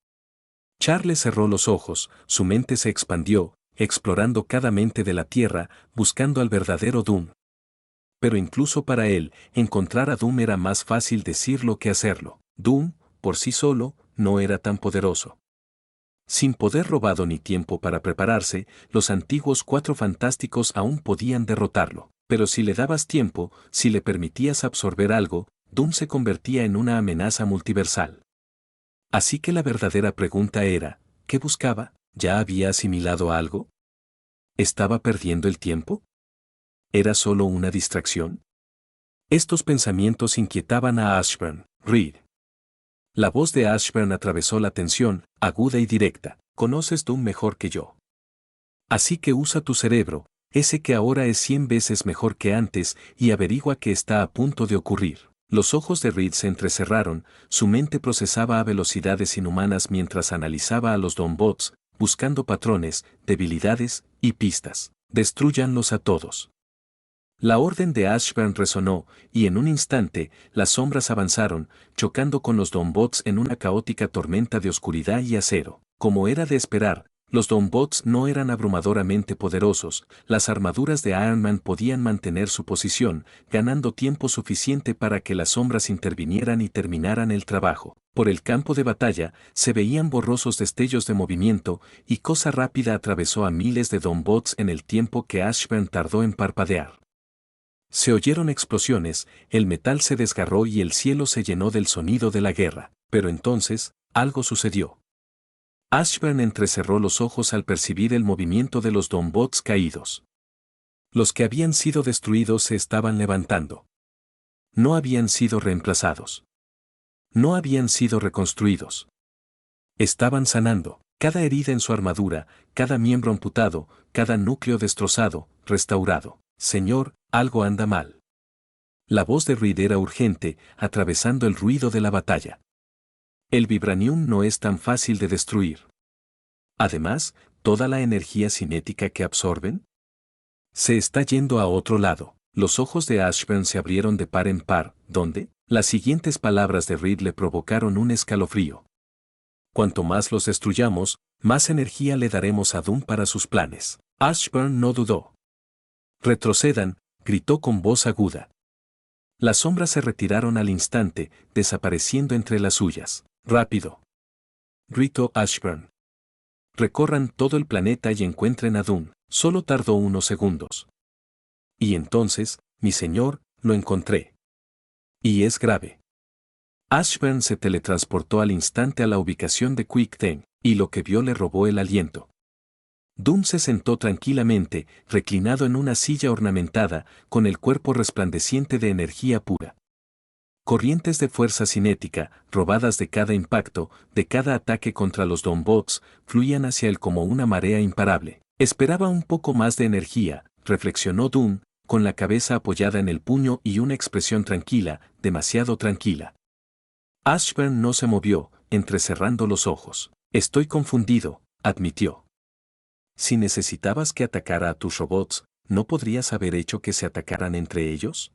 Charles cerró los ojos, su mente se expandió, explorando cada mente de la Tierra, buscando al verdadero Doom. Pero incluso para él, encontrar a Doom era más fácil decirlo que hacerlo. Doom, por sí solo, no era tan poderoso. Sin poder robado ni tiempo para prepararse, los antiguos Cuatro Fantásticos aún podían derrotarlo. Pero si le dabas tiempo, si le permitías absorber algo, Doom se convertía en una amenaza multiversal. Así que la verdadera pregunta era, ¿qué buscaba? ¿Ya había asimilado algo? ¿Estaba perdiendo el tiempo? ¿Era solo una distracción? Estos pensamientos inquietaban a Ashburn. Reed. La voz de Ashburn atravesó la tensión, aguda y directa. Conoces Doom mejor que yo. Así que usa tu cerebro, ese que ahora es 100 veces mejor que antes, y averigua qué está a punto de ocurrir. Los ojos de Reed se entrecerraron, su mente procesaba a velocidades inhumanas mientras analizaba a los Doombots, buscando patrones, debilidades y pistas. Destrúyanlos a todos. La orden de Ashburn resonó, y en un instante, las sombras avanzaron, chocando con los Dawnbots en una caótica tormenta de oscuridad y acero. Como era de esperar, los Dawnbots no eran abrumadoramente poderosos, las armaduras de Iron Man podían mantener su posición, ganando tiempo suficiente para que las sombras intervinieran y terminaran el trabajo. Por el campo de batalla, se veían borrosos destellos de movimiento, y Cosa Rápida atravesó a miles de Dawnbots en el tiempo que Ashburn tardó en parpadear. Se oyeron explosiones, el metal se desgarró y el cielo se llenó del sonido de la guerra. Pero entonces, algo sucedió. Ashburn entrecerró los ojos al percibir el movimiento de los Dawnbots caídos. Los que habían sido destruidos se estaban levantando. No habían sido reemplazados. No habían sido reconstruidos. Estaban sanando. Cada herida en su armadura, cada miembro amputado, cada núcleo destrozado, restaurado. Señor, algo anda mal. La voz de Reed era urgente, atravesando el ruido de la batalla. El vibranium no es tan fácil de destruir. Además, toda la energía cinética que absorben se está yendo a otro lado. Los ojos de Ashburn se abrieron de par en par, donde las siguientes palabras de Reed le provocaron un escalofrío. Cuanto más los destruyamos, más energía le daremos a Doom para sus planes. Ashburn no dudó. Retrocedan, gritó con voz aguda. Las sombras se retiraron al instante, desapareciendo entre las suyas. Rápido, gritó Ashburn. Recorran todo el planeta y encuentren a Doom. Solo tardó unos segundos. Y entonces, mi señor, lo encontré. Y es grave. Ashburn se teletransportó al instante a la ubicación de Quick Ten, y lo que vio le robó el aliento. Doom se sentó tranquilamente, reclinado en una silla ornamentada, con el cuerpo resplandeciente de energía pura. Corrientes de fuerza cinética, robadas de cada impacto, de cada ataque contra los Dawnbots, fluían hacia él como una marea imparable. Esperaba un poco más de energía, reflexionó Doom, con la cabeza apoyada en el puño y una expresión tranquila, demasiado tranquila. Ashburn no se movió, entrecerrando los ojos. Estoy confundido, admitió. Si necesitabas que atacara a tus robots, ¿no podrías haber hecho que se atacaran entre ellos?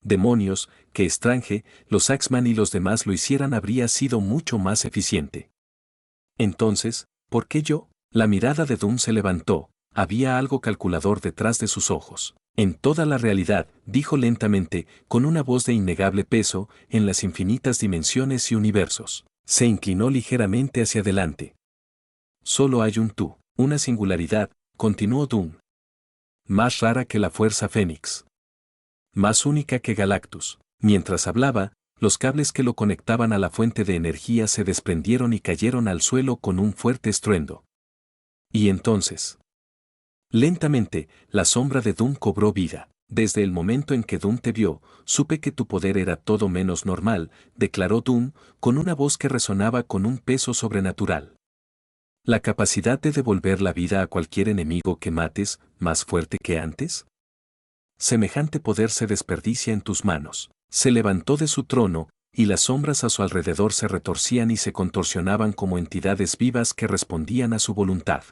Demonios, que Strange, los Axeman y los demás lo hicieran habría sido mucho más eficiente. Entonces, ¿por qué yo? La mirada de Doom se levantó, había algo calculador detrás de sus ojos. En toda la realidad, dijo lentamente, con una voz de innegable peso, en las infinitas dimensiones y universos. Se inclinó ligeramente hacia adelante. Solo hay un tú, una singularidad, continuó Doom. Más rara que la Fuerza Fénix. Más única que Galactus. Mientras hablaba, los cables que lo conectaban a la fuente de energía se desprendieron y cayeron al suelo con un fuerte estruendo. Y entonces, lentamente, la sombra de Doom cobró vida. Desde el momento en que Doom te vio, supe que tu poder era todo menos normal, declaró Doom, con una voz que resonaba con un peso sobrenatural. La capacidad de devolver la vida a cualquier enemigo que mates, más fuerte que antes. Semejante poder se desperdicia en tus manos. Se levantó de su trono, y las sombras a su alrededor se retorcían y se contorsionaban como entidades vivas que respondían a su voluntad.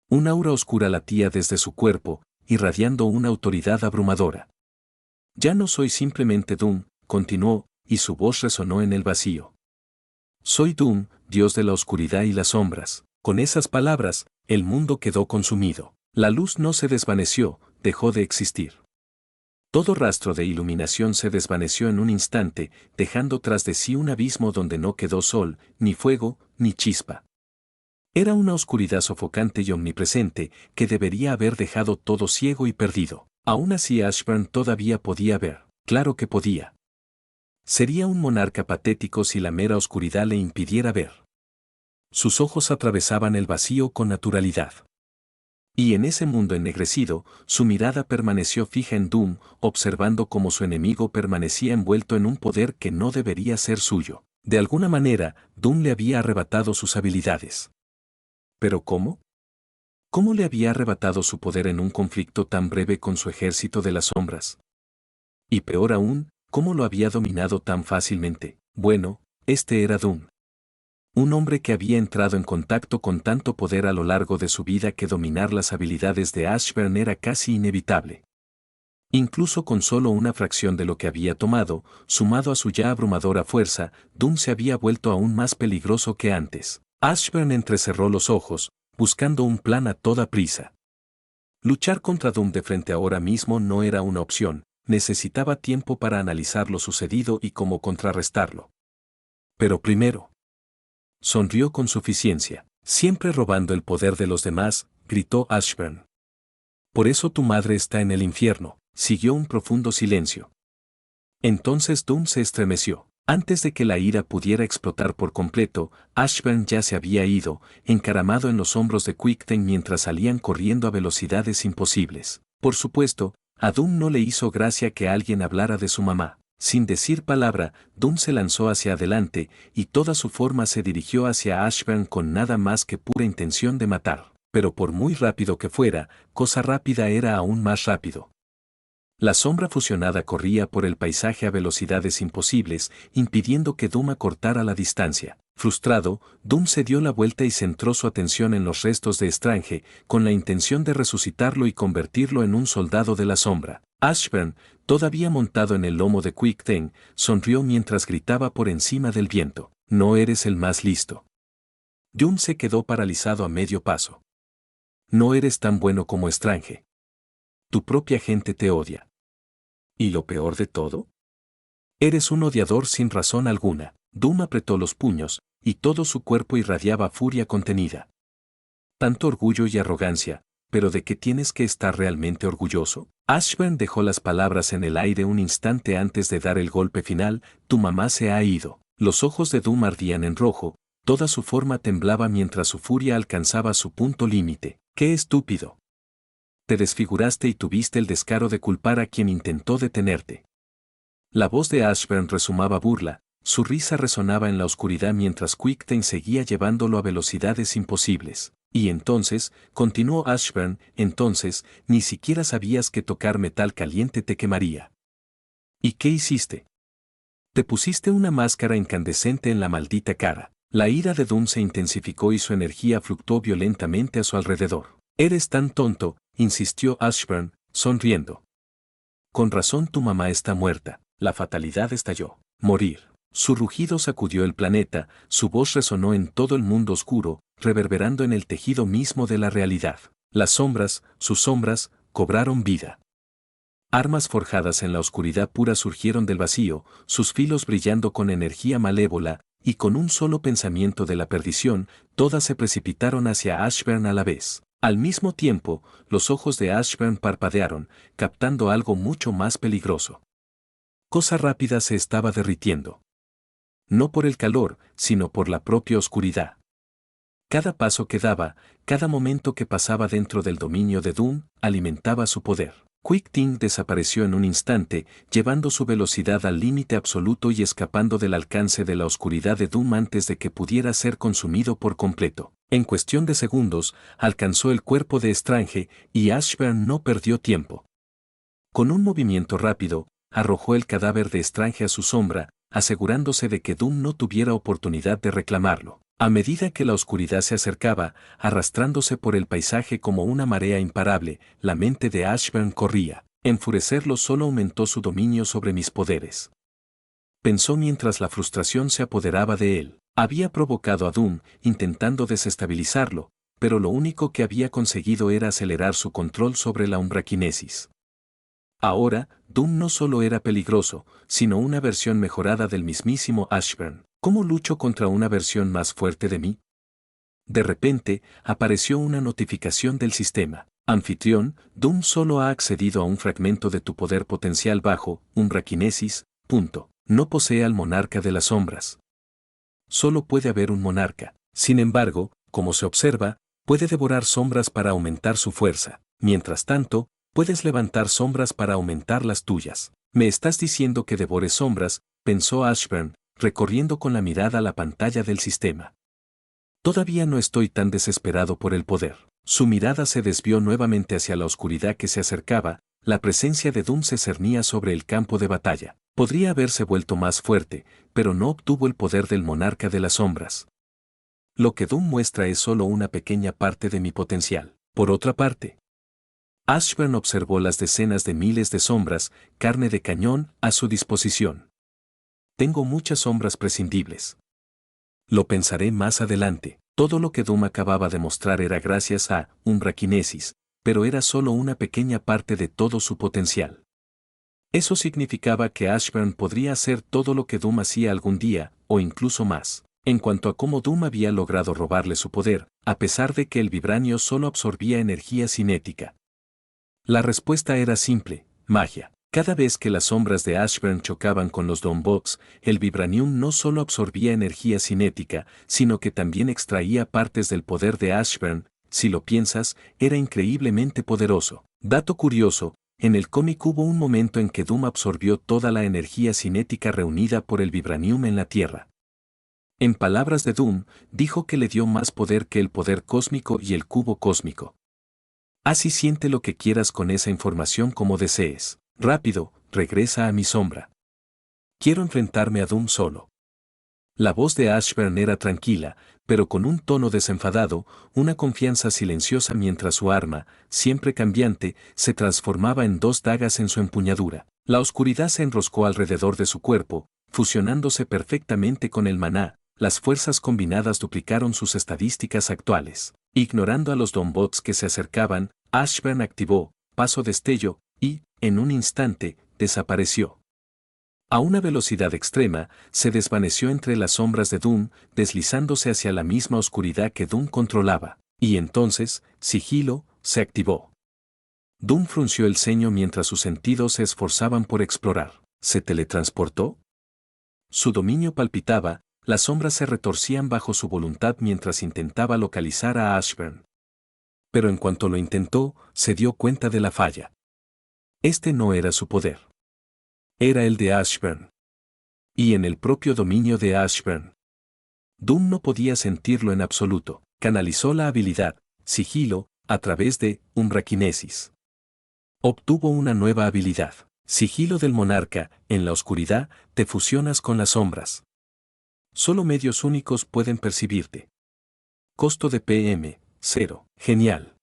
Un aura oscura latía desde su cuerpo, irradiando una autoridad abrumadora. Ya no soy simplemente Doom, continuó, y su voz resonó en el vacío. Soy Doom, Dios de la oscuridad y las sombras. Con esas palabras, el mundo quedó consumido. La luz no se desvaneció, dejó de existir. Todo rastro de iluminación se desvaneció en un instante, dejando tras de sí un abismo donde no quedó sol, ni fuego, ni chispa. Era una oscuridad sofocante y omnipresente, que debería haber dejado todo ciego y perdido. Aún así Ashburn todavía podía ver, claro que podía. Sería un monarca patético si la mera oscuridad le impidiera ver. Sus ojos atravesaban el vacío con naturalidad. Y en ese mundo ennegrecido, su mirada permaneció fija en Doom, observando cómo su enemigo permanecía envuelto en un poder que no debería ser suyo. De alguna manera, Doom le había arrebatado sus habilidades. ¿Pero cómo? ¿Cómo le había arrebatado su poder en un conflicto tan breve con su ejército de las sombras? Y peor aún, ¿cómo lo había dominado tan fácilmente? Bueno, este era Doom. Un hombre que había entrado en contacto con tanto poder a lo largo de su vida que dominar las habilidades de Ashburn era casi inevitable. Incluso con solo una fracción de lo que había tomado, sumado a su ya abrumadora fuerza, Doom se había vuelto aún más peligroso que antes. Ashburn entrecerró los ojos, buscando un plan a toda prisa. Luchar contra Doom de frente ahora mismo no era una opción, necesitaba tiempo para analizar lo sucedido y cómo contrarrestarlo. Pero primero, sonrió con suficiencia. Siempre robando el poder de los demás, gritó Ashburn. Por eso tu madre está en el infierno. Siguió un profundo silencio. Entonces Doom se estremeció. Antes de que la ira pudiera explotar por completo, Ashburn ya se había ido, encaramado en los hombros de Quickten mientras salían corriendo a velocidades imposibles. Por supuesto, a Doom no le hizo gracia que alguien hablara de su mamá. Sin decir palabra, Doom se lanzó hacia adelante, y toda su forma se dirigió hacia Ashburn con nada más que pura intención de matar. Pero por muy rápido que fuera, cosa rápida era aún más rápido. La sombra fusionada corría por el paisaje a velocidades imposibles, impidiendo que Doom acortara la distancia. Frustrado, Doom se dio la vuelta y centró su atención en los restos de Strange, con la intención de resucitarlo y convertirlo en un soldado de la sombra. Ashburn, todavía montado en el lomo de Quickten, sonrió mientras gritaba por encima del viento: «No eres el más listo». Doom se quedó paralizado a medio paso. «No eres tan bueno como Strange. Tu propia gente te odia. ¿Y lo peor de todo? Eres un odiador sin razón alguna». Doom apretó los puños, y todo su cuerpo irradiaba furia contenida. Tanto orgullo y arrogancia, pero ¿de qué tienes que estar realmente orgulloso? Ashburn dejó las palabras en el aire un instante antes de dar el golpe final: «Tu mamá se ha ido». Los ojos de Doom ardían en rojo, toda su forma temblaba mientras su furia alcanzaba su punto límite. «¡Qué estúpido! Te desfiguraste y tuviste el descaro de culpar a quien intentó detenerte». La voz de Ashburn resumaba burla, su risa resonaba en la oscuridad mientras Quickten seguía llevándolo a velocidades imposibles. «Y entonces», continuó Ashburn, «entonces, ni siquiera sabías que tocar metal caliente te quemaría. ¿Y qué hiciste? Te pusiste una máscara incandescente en la maldita cara». La ira de Doom se intensificó y su energía fluctuó violentamente a su alrededor. «Eres tan tonto», insistió Ashburn, sonriendo. «Con razón tu mamá está muerta». La fatalidad estalló. «Morir». Su rugido sacudió el planeta, su voz resonó en todo el mundo oscuro, reverberando en el tejido mismo de la realidad. Las sombras, sus sombras, cobraron vida. Armas forjadas en la oscuridad pura surgieron del vacío, sus filos brillando con energía malévola, y con un solo pensamiento de la perdición, todas se precipitaron hacia Ashburn a la vez. Al mismo tiempo, los ojos de Ashburn parpadearon, captando algo mucho más peligroso. Cosa rápida se estaba derritiendo. No por el calor, sino por la propia oscuridad. Cada paso que daba, cada momento que pasaba dentro del dominio de Doom, alimentaba su poder. Quickten desapareció en un instante, llevando su velocidad al límite absoluto y escapando del alcance de la oscuridad de Doom antes de que pudiera ser consumido por completo. En cuestión de segundos, alcanzó el cuerpo de Strange, y Ashburn no perdió tiempo. Con un movimiento rápido, arrojó el cadáver de Strange a su sombra, asegurándose de que Doom no tuviera oportunidad de reclamarlo. A medida que la oscuridad se acercaba, arrastrándose por el paisaje como una marea imparable, la mente de Ashburn corría. «Enfurecerlo solo aumentó su dominio sobre mis poderes», pensó mientras la frustración se apoderaba de él. Había provocado a Doom, intentando desestabilizarlo, pero lo único que había conseguido era acelerar su control sobre la umbraquinesis. Ahora, Doom no solo era peligroso, sino una versión mejorada del mismísimo Ashburn. ¿Cómo lucho contra una versión más fuerte de mí? De repente, apareció una notificación del sistema. «Anfitrión, Doom solo ha accedido a un fragmento de tu poder potencial bajo, umbraquinesis, punto. No posee al monarca de las sombras. Solo puede haber un monarca. Sin embargo, como se observa, puede devorar sombras para aumentar su fuerza. Mientras tanto, puedes levantar sombras para aumentar las tuyas». «Me estás diciendo que devore sombras», pensó Ashburn, recorriendo con la mirada la pantalla del sistema. «Todavía no estoy tan desesperado por el poder». Su mirada se desvió nuevamente hacia la oscuridad que se acercaba, la presencia de Doom se cernía sobre el campo de batalla. Podría haberse vuelto más fuerte, pero no obtuvo el poder del monarca de las sombras. Lo que Doom muestra es solo una pequeña parte de mi potencial. Por otra parte, Ashburn observó las decenas de miles de sombras, carne de cañón, a su disposición. Tengo muchas sombras prescindibles. Lo pensaré más adelante. Todo lo que Doom acababa de mostrar era gracias a umbraquinesis, pero era solo una pequeña parte de todo su potencial. Eso significaba que Ashburn podría hacer todo lo que Doom hacía algún día, o incluso más. En cuanto a cómo Doom había logrado robarle su poder, a pesar de que el vibranio solo absorbía energía cinética. La respuesta era simple: magia. Cada vez que las sombras de Ashburn chocaban con los Doombots, el vibranium no solo absorbía energía cinética, sino que también extraía partes del poder de Ashburn. Si lo piensas, era increíblemente poderoso. Dato curioso: en el cómic hubo un momento en que Doom absorbió toda la energía cinética reunida por el vibranium en la Tierra. En palabras de Doom, dijo que le dio más poder que el poder cósmico y el cubo cósmico. Así siente lo que quieras con esa información como desees. Rápido, regresa a mi sombra. Quiero enfrentarme a Doom solo. La voz de Ashburn era tranquila, pero con un tono desenfadado, una confianza silenciosa mientras su arma, siempre cambiante, se transformaba en 2 dagas en su empuñadura. La oscuridad se enroscó alrededor de su cuerpo, fusionándose perfectamente con el maná. Las fuerzas combinadas duplicaron sus estadísticas actuales. Ignorando a los Doombots que se acercaban, Ashburn activó Paso Destello y, en un instante, desapareció. A una velocidad extrema, se desvaneció entre las sombras de Doom, deslizándose hacia la misma oscuridad que Doom controlaba. Y entonces, Sigilo, se activó. Doom frunció el ceño mientras sus sentidos se esforzaban por explorar. ¿Se teletransportó? Su dominio palpitaba, las sombras se retorcían bajo su voluntad mientras intentaba localizar a Ashburn. Pero en cuanto lo intentó, se dio cuenta de la falla. Este no era su poder. Era el de Ashburn. Y en el propio dominio de Ashburn. Doom no podía sentirlo en absoluto. Canalizó la habilidad, Sigilo, a través de umbraquinesis. Obtuvo una nueva habilidad, Sigilo del Monarca. En la oscuridad, te fusionas con las sombras. Solo medios únicos pueden percibirte. Costo de PM, 0. Genial.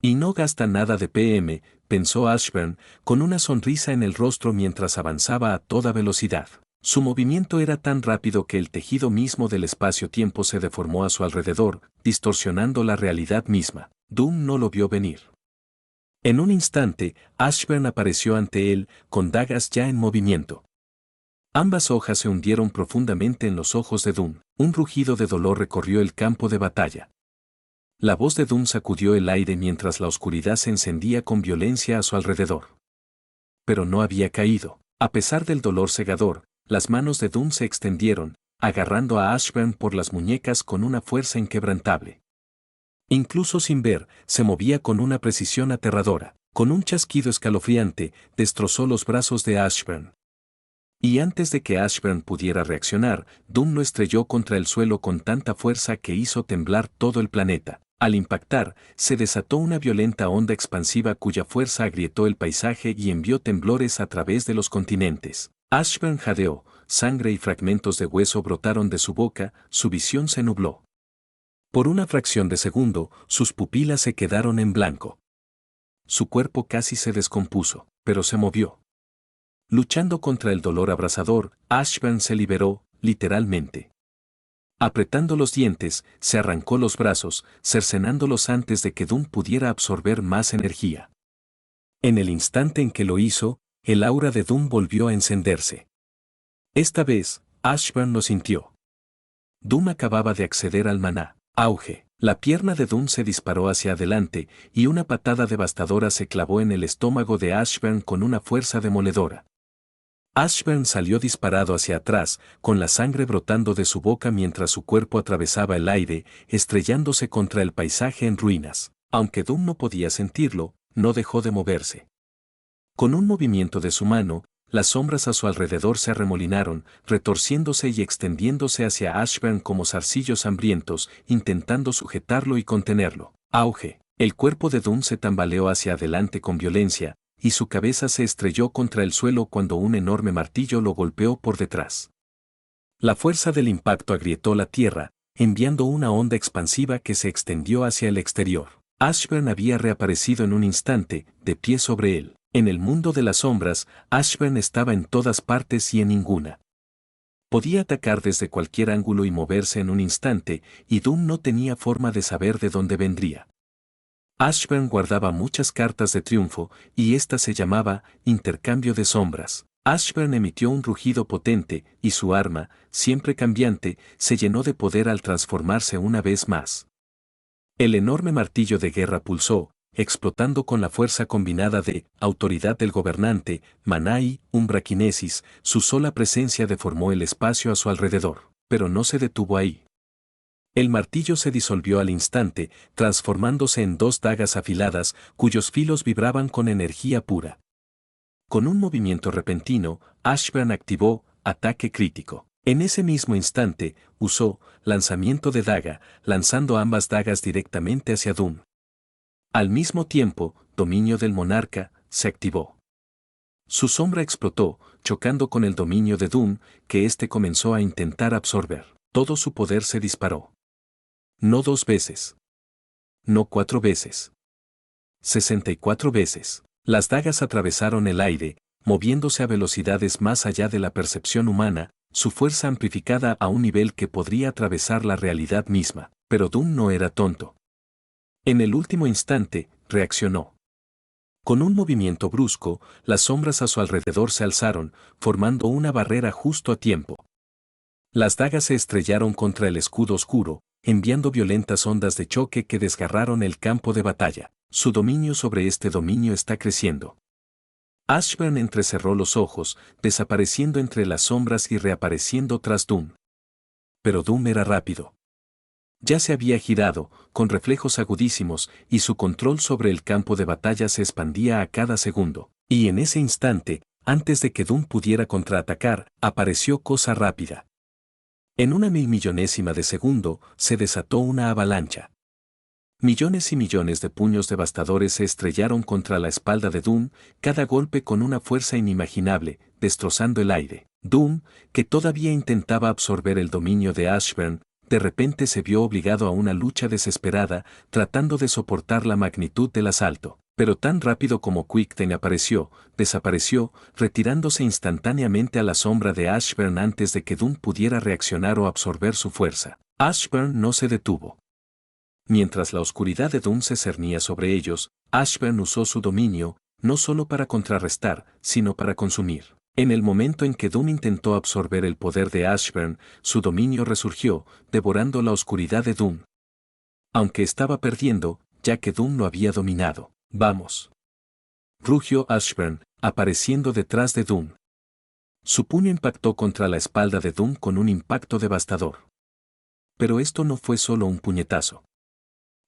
Y no gasta nada de PM, pensó Ashburn, con una sonrisa en el rostro mientras avanzaba a toda velocidad. Su movimiento era tan rápido que el tejido mismo del espacio-tiempo se deformó a su alrededor, distorsionando la realidad misma. Doom no lo vio venir. En un instante, Ashburn apareció ante él, con dagas ya en movimiento. Ambas hojas se hundieron profundamente en los ojos de Doom. Un rugido de dolor recorrió el campo de batalla. La voz de Doom sacudió el aire mientras la oscuridad se encendía con violencia a su alrededor. Pero no había caído. A pesar del dolor cegador, las manos de Doom se extendieron, agarrando a Ashburn por las muñecas con una fuerza inquebrantable. Incluso sin ver, se movía con una precisión aterradora. Con un chasquido escalofriante, destrozó los brazos de Ashburn. Y antes de que Ashburn pudiera reaccionar, Doom lo estrelló contra el suelo con tanta fuerza que hizo temblar todo el planeta. Al impactar, se desató una violenta onda expansiva cuya fuerza agrietó el paisaje y envió temblores a través de los continentes. Ashburn jadeó, sangre y fragmentos de hueso brotaron de su boca, su visión se nubló. Por una fracción de segundo, sus pupilas se quedaron en blanco. Su cuerpo casi se descompuso, pero se movió. Luchando contra el dolor abrasador, Ashburn se liberó, literalmente. Apretando los dientes, se arrancó los brazos, cercenándolos antes de que Doom pudiera absorber más energía. En el instante en que lo hizo, el aura de Doom volvió a encenderse. Esta vez, Ashburn lo sintió. Doom acababa de acceder al maná. Auge. La pierna de Doom se disparó hacia adelante, y una patada devastadora se clavó en el estómago de Ashburn con una fuerza demoledora. Ashburn salió disparado hacia atrás, con la sangre brotando de su boca mientras su cuerpo atravesaba el aire, estrellándose contra el paisaje en ruinas. Aunque Doom no podía sentirlo, no dejó de moverse. Con un movimiento de su mano, las sombras a su alrededor se arremolinaron, retorciéndose y extendiéndose hacia Ashburn como zarcillos hambrientos, intentando sujetarlo y contenerlo. Auge. El cuerpo de Doom se tambaleó hacia adelante con violencia, y su cabeza se estrelló contra el suelo cuando un enorme martillo lo golpeó por detrás. La fuerza del impacto agrietó la tierra, enviando una onda expansiva que se extendió hacia el exterior. Ashburn había reaparecido en un instante, de pie sobre él. En el mundo de las sombras, Ashburn estaba en todas partes y en ninguna. Podía atacar desde cualquier ángulo y moverse en un instante, y Doom no tenía forma de saber de dónde vendría. Ashburn guardaba muchas cartas de triunfo, y esta se llamaba Intercambio de Sombras. Ashburn emitió un rugido potente, y su arma, siempre cambiante, se llenó de poder al transformarse una vez más. El enorme martillo de guerra pulsó, explotando con la fuerza combinada de autoridad del gobernante, maná y umbraquinesis, su sola presencia deformó el espacio a su alrededor, pero no se detuvo ahí. El martillo se disolvió al instante, transformándose en dos dagas afiladas, cuyos filos vibraban con energía pura. Con un movimiento repentino, Ashburn activó ataque crítico. En ese mismo instante, usó lanzamiento de daga, lanzando ambas dagas directamente hacia Doom. Al mismo tiempo, dominio del monarca se activó. Su sombra explotó, chocando con el dominio de Doom, que éste comenzó a intentar absorber. Todo su poder se disparó. No 2 veces. No 4 veces. 64 veces. Las dagas atravesaron el aire, moviéndose a velocidades más allá de la percepción humana, su fuerza amplificada a un nivel que podría atravesar la realidad misma. Pero Doom no era tonto. En el último instante, reaccionó. Con un movimiento brusco, las sombras a su alrededor se alzaron, formando una barrera justo a tiempo. Las dagas se estrellaron contra el escudo oscuro, enviando violentas ondas de choque que desgarraron el campo de batalla. Su dominio sobre este dominio está creciendo. Ashburn entrecerró los ojos, desapareciendo entre las sombras y reapareciendo tras Doom. Pero Doom era rápido. Ya se había girado, con reflejos agudísimos, y su control sobre el campo de batalla se expandía a cada segundo. Y en ese instante, antes de que Doom pudiera contraatacar, apareció Cosa Rápida. En una milmillonésima de segundo, se desató una avalancha. Millones y millones de puños devastadores se estrellaron contra la espalda de Doom, cada golpe con una fuerza inimaginable, destrozando el aire. Doom, que todavía intentaba absorber el dominio de Ashburn, de repente se vio obligado a una lucha desesperada, tratando de soportar la magnitud del asalto. Pero tan rápido como Quick-Time apareció, desapareció, retirándose instantáneamente a la sombra de Ashburn antes de que Doom pudiera reaccionar o absorber su fuerza. Ashburn no se detuvo. Mientras la oscuridad de Doom se cernía sobre ellos, Ashburn usó su dominio, no solo para contrarrestar, sino para consumir. En el momento en que Doom intentó absorber el poder de Ashburn, su dominio resurgió, devorando la oscuridad de Doom. Aunque estaba perdiendo, ya que Doom lo había dominado. Vamos. Rugió Ashburn, apareciendo detrás de Doom. Su puño impactó contra la espalda de Doom con un impacto devastador. Pero esto no fue solo un puñetazo.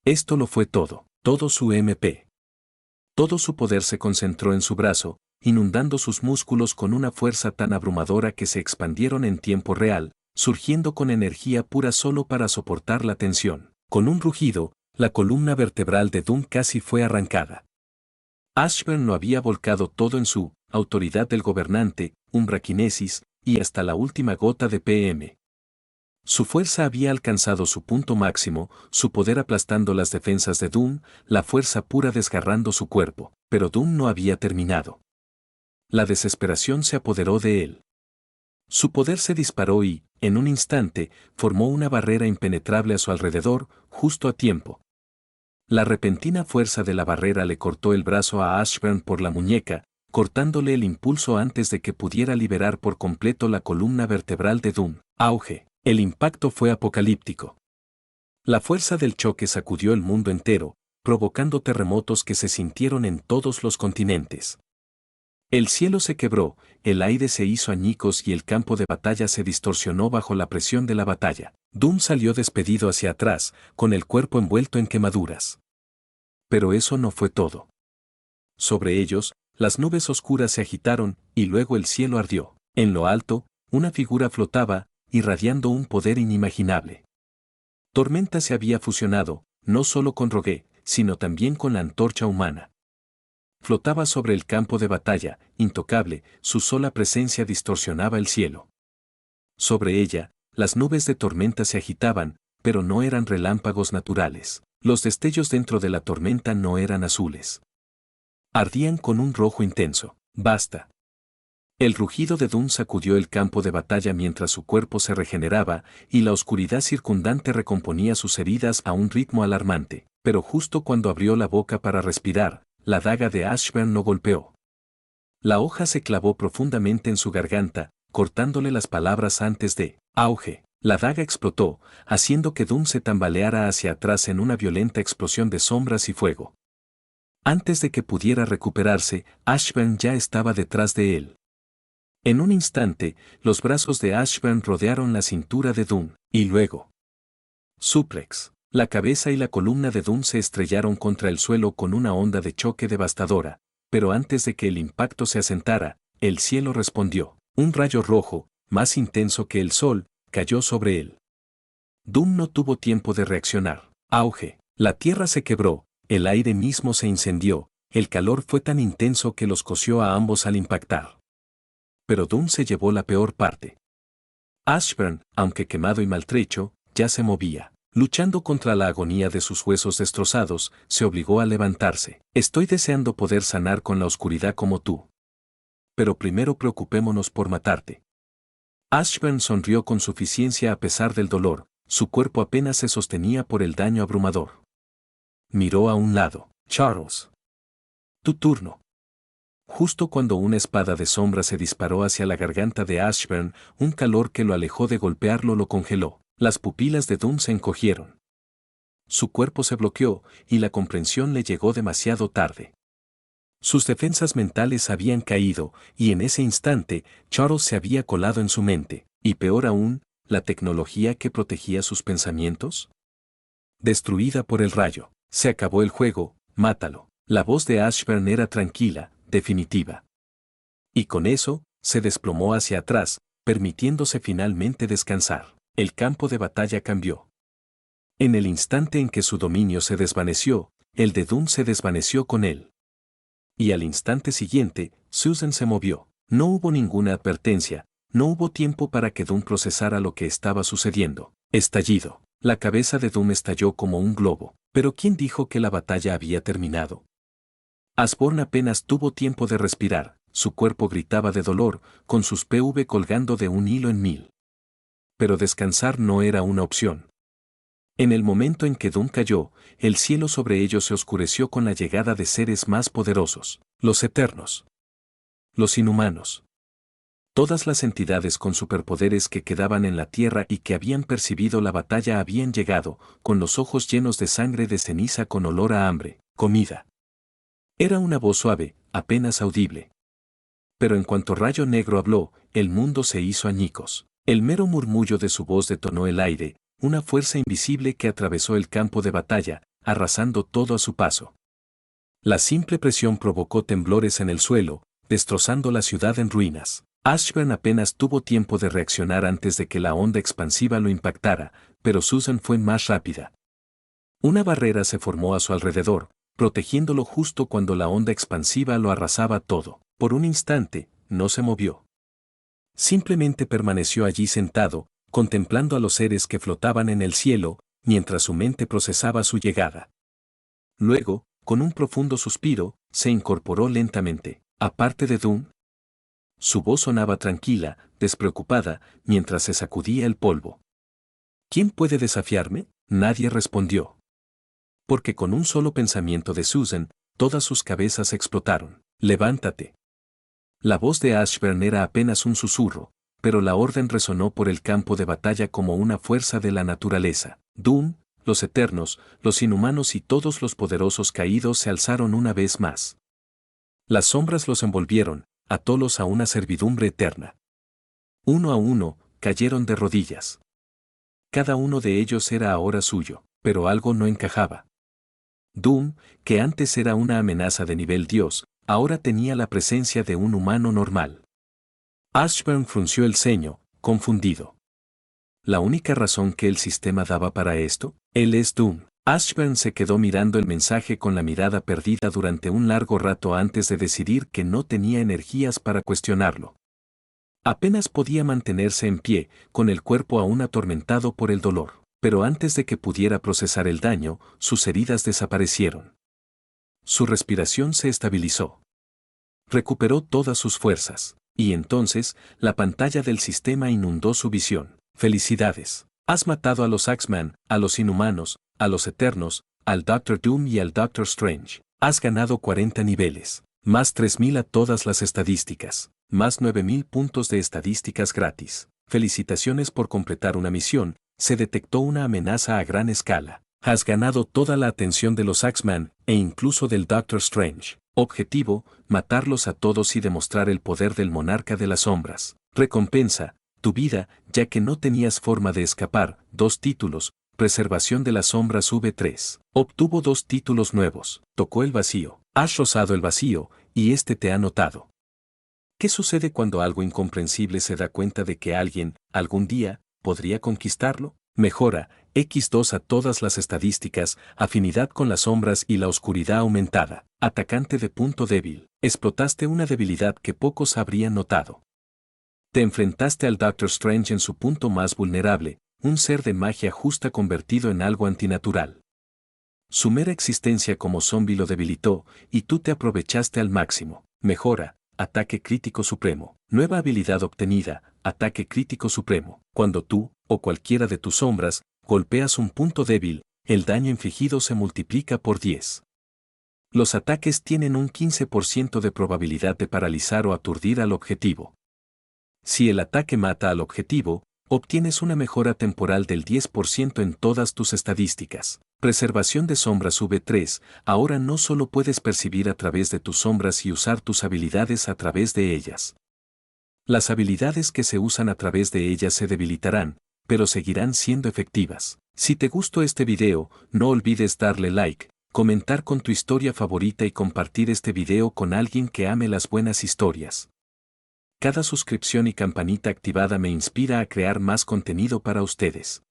Esto lo fue todo su MP. Todo su poder se concentró en su brazo, inundando sus músculos con una fuerza tan abrumadora que se expandieron en tiempo real, surgiendo con energía pura solo para soportar la tensión. Con un rugido, la columna vertebral de Doom casi fue arrancada. Ashburn lo había volcado todo en su autoridad del gobernante, umbraquinesis, y hasta la última gota de PM. Su fuerza había alcanzado su punto máximo, su poder aplastando las defensas de Doom, la fuerza pura desgarrando su cuerpo, pero Doom no había terminado. La desesperación se apoderó de él. Su poder se disparó y, en un instante, formó una barrera impenetrable a su alrededor, justo a tiempo. La repentina fuerza de la barrera le cortó el brazo a Ashburn por la muñeca, cortándole el impulso antes de que pudiera liberar por completo la columna vertebral de Doom. Auge. El impacto fue apocalíptico. La fuerza del choque sacudió el mundo entero, provocando terremotos que se sintieron en todos los continentes. El cielo se quebró, el aire se hizo añicos y el campo de batalla se distorsionó bajo la presión de la batalla. Doom salió despedido hacia atrás, con el cuerpo envuelto en quemaduras. Pero eso no fue todo. Sobre ellos, las nubes oscuras se agitaron, y luego el cielo ardió. En lo alto, una figura flotaba, irradiando un poder inimaginable. Tormenta se había fusionado, no solo con Rogue, sino también con la antorcha humana. Flotaba sobre el campo de batalla, intocable, su sola presencia distorsionaba el cielo. Sobre ella, las nubes de tormenta se agitaban, pero no eran relámpagos naturales. Los destellos dentro de la tormenta no eran azules. Ardían con un rojo intenso. Basta. El rugido de Doom sacudió el campo de batalla mientras su cuerpo se regeneraba y la oscuridad circundante recomponía sus heridas a un ritmo alarmante. Pero justo cuando abrió la boca para respirar, la daga de Ashburn lo golpeó. La hoja se clavó profundamente en su garganta, cortándole las palabras antes de auge. La daga explotó, haciendo que Doom se tambaleara hacia atrás en una violenta explosión de sombras y fuego. Antes de que pudiera recuperarse, Ashburn ya estaba detrás de él. En un instante, los brazos de Ashburn rodearon la cintura de Doom, y luego. Suplex. La cabeza y la columna de Doom se estrellaron contra el suelo con una onda de choque devastadora, pero antes de que el impacto se asentara, el cielo respondió. Un rayo rojo, más intenso que el sol, cayó sobre él. Doom no tuvo tiempo de reaccionar. Auge. La tierra se quebró, el aire mismo se incendió, el calor fue tan intenso que los coció a ambos al impactar. Pero Doom se llevó la peor parte. Ashburn, aunque quemado y maltrecho, ya se movía. Luchando contra la agonía de sus huesos destrozados, se obligó a levantarse. Estoy deseando poder sanar con la oscuridad como tú. Pero primero preocupémonos por matarte. Ashburn sonrió con suficiencia a pesar del dolor, su cuerpo apenas se sostenía por el daño abrumador. Miró a un lado. Charles. Tu turno. Justo cuando una espada de sombra se disparó hacia la garganta de Ashburn, un calor que lo alejó de golpearlo lo congeló. Las pupilas de Doom se encogieron. Su cuerpo se bloqueó, y la comprensión le llegó demasiado tarde. Sus defensas mentales habían caído, y en ese instante, Charles se había colado en su mente, y peor aún, la tecnología que protegía sus pensamientos. Destruida por el rayo. Se acabó el juego, mátalo. La voz de Ashburn era tranquila, definitiva. Y con eso, se desplomó hacia atrás, permitiéndose finalmente descansar. El campo de batalla cambió. En el instante en que su dominio se desvaneció, el de Doom se desvaneció con él. Y al instante siguiente, Susan se movió. No hubo ninguna advertencia, no hubo tiempo para que Doom procesara lo que estaba sucediendo. Estallido. La cabeza de Doom estalló como un globo. ¿Pero quién dijo que la batalla había terminado? Ashburn apenas tuvo tiempo de respirar, su cuerpo gritaba de dolor, con sus PV colgando de un hilo en mil. Pero descansar no era una opción. En el momento en que Doom cayó, el cielo sobre ellos se oscureció con la llegada de seres más poderosos, los Eternos. Los Inhumanos. Todas las entidades con superpoderes que quedaban en la tierra y que habían percibido la batalla habían llegado, con los ojos llenos de sangre de ceniza con olor a hambre, comida. Era una voz suave, apenas audible. Pero en cuanto Rayo Negro habló, el mundo se hizo añicos. El mero murmullo de su voz detonó el aire, una fuerza invisible que atravesó el campo de batalla, arrasando todo a su paso. La simple presión provocó temblores en el suelo, destrozando la ciudad en ruinas. Ashburn apenas tuvo tiempo de reaccionar antes de que la onda expansiva lo impactara, pero Susan fue más rápida. Una barrera se formó a su alrededor, protegiéndolo justo cuando la onda expansiva lo arrasaba todo. Por un instante, no se movió. Simplemente permaneció allí sentado, contemplando a los seres que flotaban en el cielo, mientras su mente procesaba su llegada. Luego, con un profundo suspiro, se incorporó lentamente. Aparte de Doom. Su voz sonaba tranquila, despreocupada, mientras se sacudía el polvo. ¿Quién puede desafiarme? Nadie respondió. Porque con un solo pensamiento de Susan, todas sus cabezas explotaron. Levántate. La voz de Ashburn era apenas un susurro, pero la orden resonó por el campo de batalla como una fuerza de la naturaleza. Doom, los Eternos, los Inhumanos y todos los poderosos caídos se alzaron una vez más. Las sombras los envolvieron, atólos a una servidumbre eterna. Uno a uno, cayeron de rodillas. Cada uno de ellos era ahora suyo, pero algo no encajaba. Doom, que antes era una amenaza de nivel Dios, ahora tenía la presencia de un humano normal. Ashburn frunció el ceño, confundido. ¿La única razón que el sistema daba para esto? Él es Doom. Ashburn se quedó mirando el mensaje con la mirada perdida durante un largo rato antes de decidir que no tenía energías para cuestionarlo. Apenas podía mantenerse en pie, con el cuerpo aún atormentado por el dolor. pero antes de que pudiera procesar el daño, sus heridas desaparecieron. Su respiración se estabilizó. Recuperó todas sus fuerzas, y entonces, la pantalla del sistema inundó su visión. Felicidades. Has matado a los Axeman, a los Inhumanos, a los Eternos, al Doctor Doom y al Doctor Strange. Has ganado 40 niveles, más 3000 a todas las estadísticas, más 9000 puntos de estadísticas gratis. Felicitaciones por completar una misión. Se detectó una amenaza a gran escala. Has ganado toda la atención de los Axeman, e incluso del Doctor Strange. Objetivo, matarlos a todos y demostrar el poder del monarca de las sombras. Recompensa, tu vida, ya que no tenías forma de escapar. 2 títulos, preservación de las sombras V3. Obtuvo 2 títulos nuevos. Tocó el vacío. Has rozado el vacío, y este te ha notado. ¿Qué sucede cuando algo incomprensible se da cuenta de que alguien, algún día, podría conquistarlo? Mejora, X2 a todas las estadísticas, afinidad con las sombras y la oscuridad aumentada. Atacante de punto débil. Explotaste una debilidad que pocos habrían notado. Te enfrentaste al Doctor Strange en su punto más vulnerable, un ser de magia justa convertido en algo antinatural. Su mera existencia como zombie lo debilitó, y tú te aprovechaste al máximo. Mejora, ataque crítico supremo. Nueva habilidad obtenida, ataque crítico supremo. Cuando tú, o cualquiera de tus sombras, golpeas un punto débil, el daño infligido se multiplica por 10. Los ataques tienen un 15% de probabilidad de paralizar o aturdir al objetivo. Si el ataque mata al objetivo, obtienes una mejora temporal del 10% en todas tus estadísticas. Preservación de sombras V3, ahora no solo puedes percibir a través de tus sombras y usar tus habilidades a través de ellas. Las habilidades que se usan a través de ellas se debilitarán, pero seguirán siendo efectivas. Si te gustó este video, no olvides darle like, comentar con tu historia favorita y compartir este video con alguien que ame las buenas historias. Cada suscripción y campanita activada me inspira a crear más contenido para ustedes.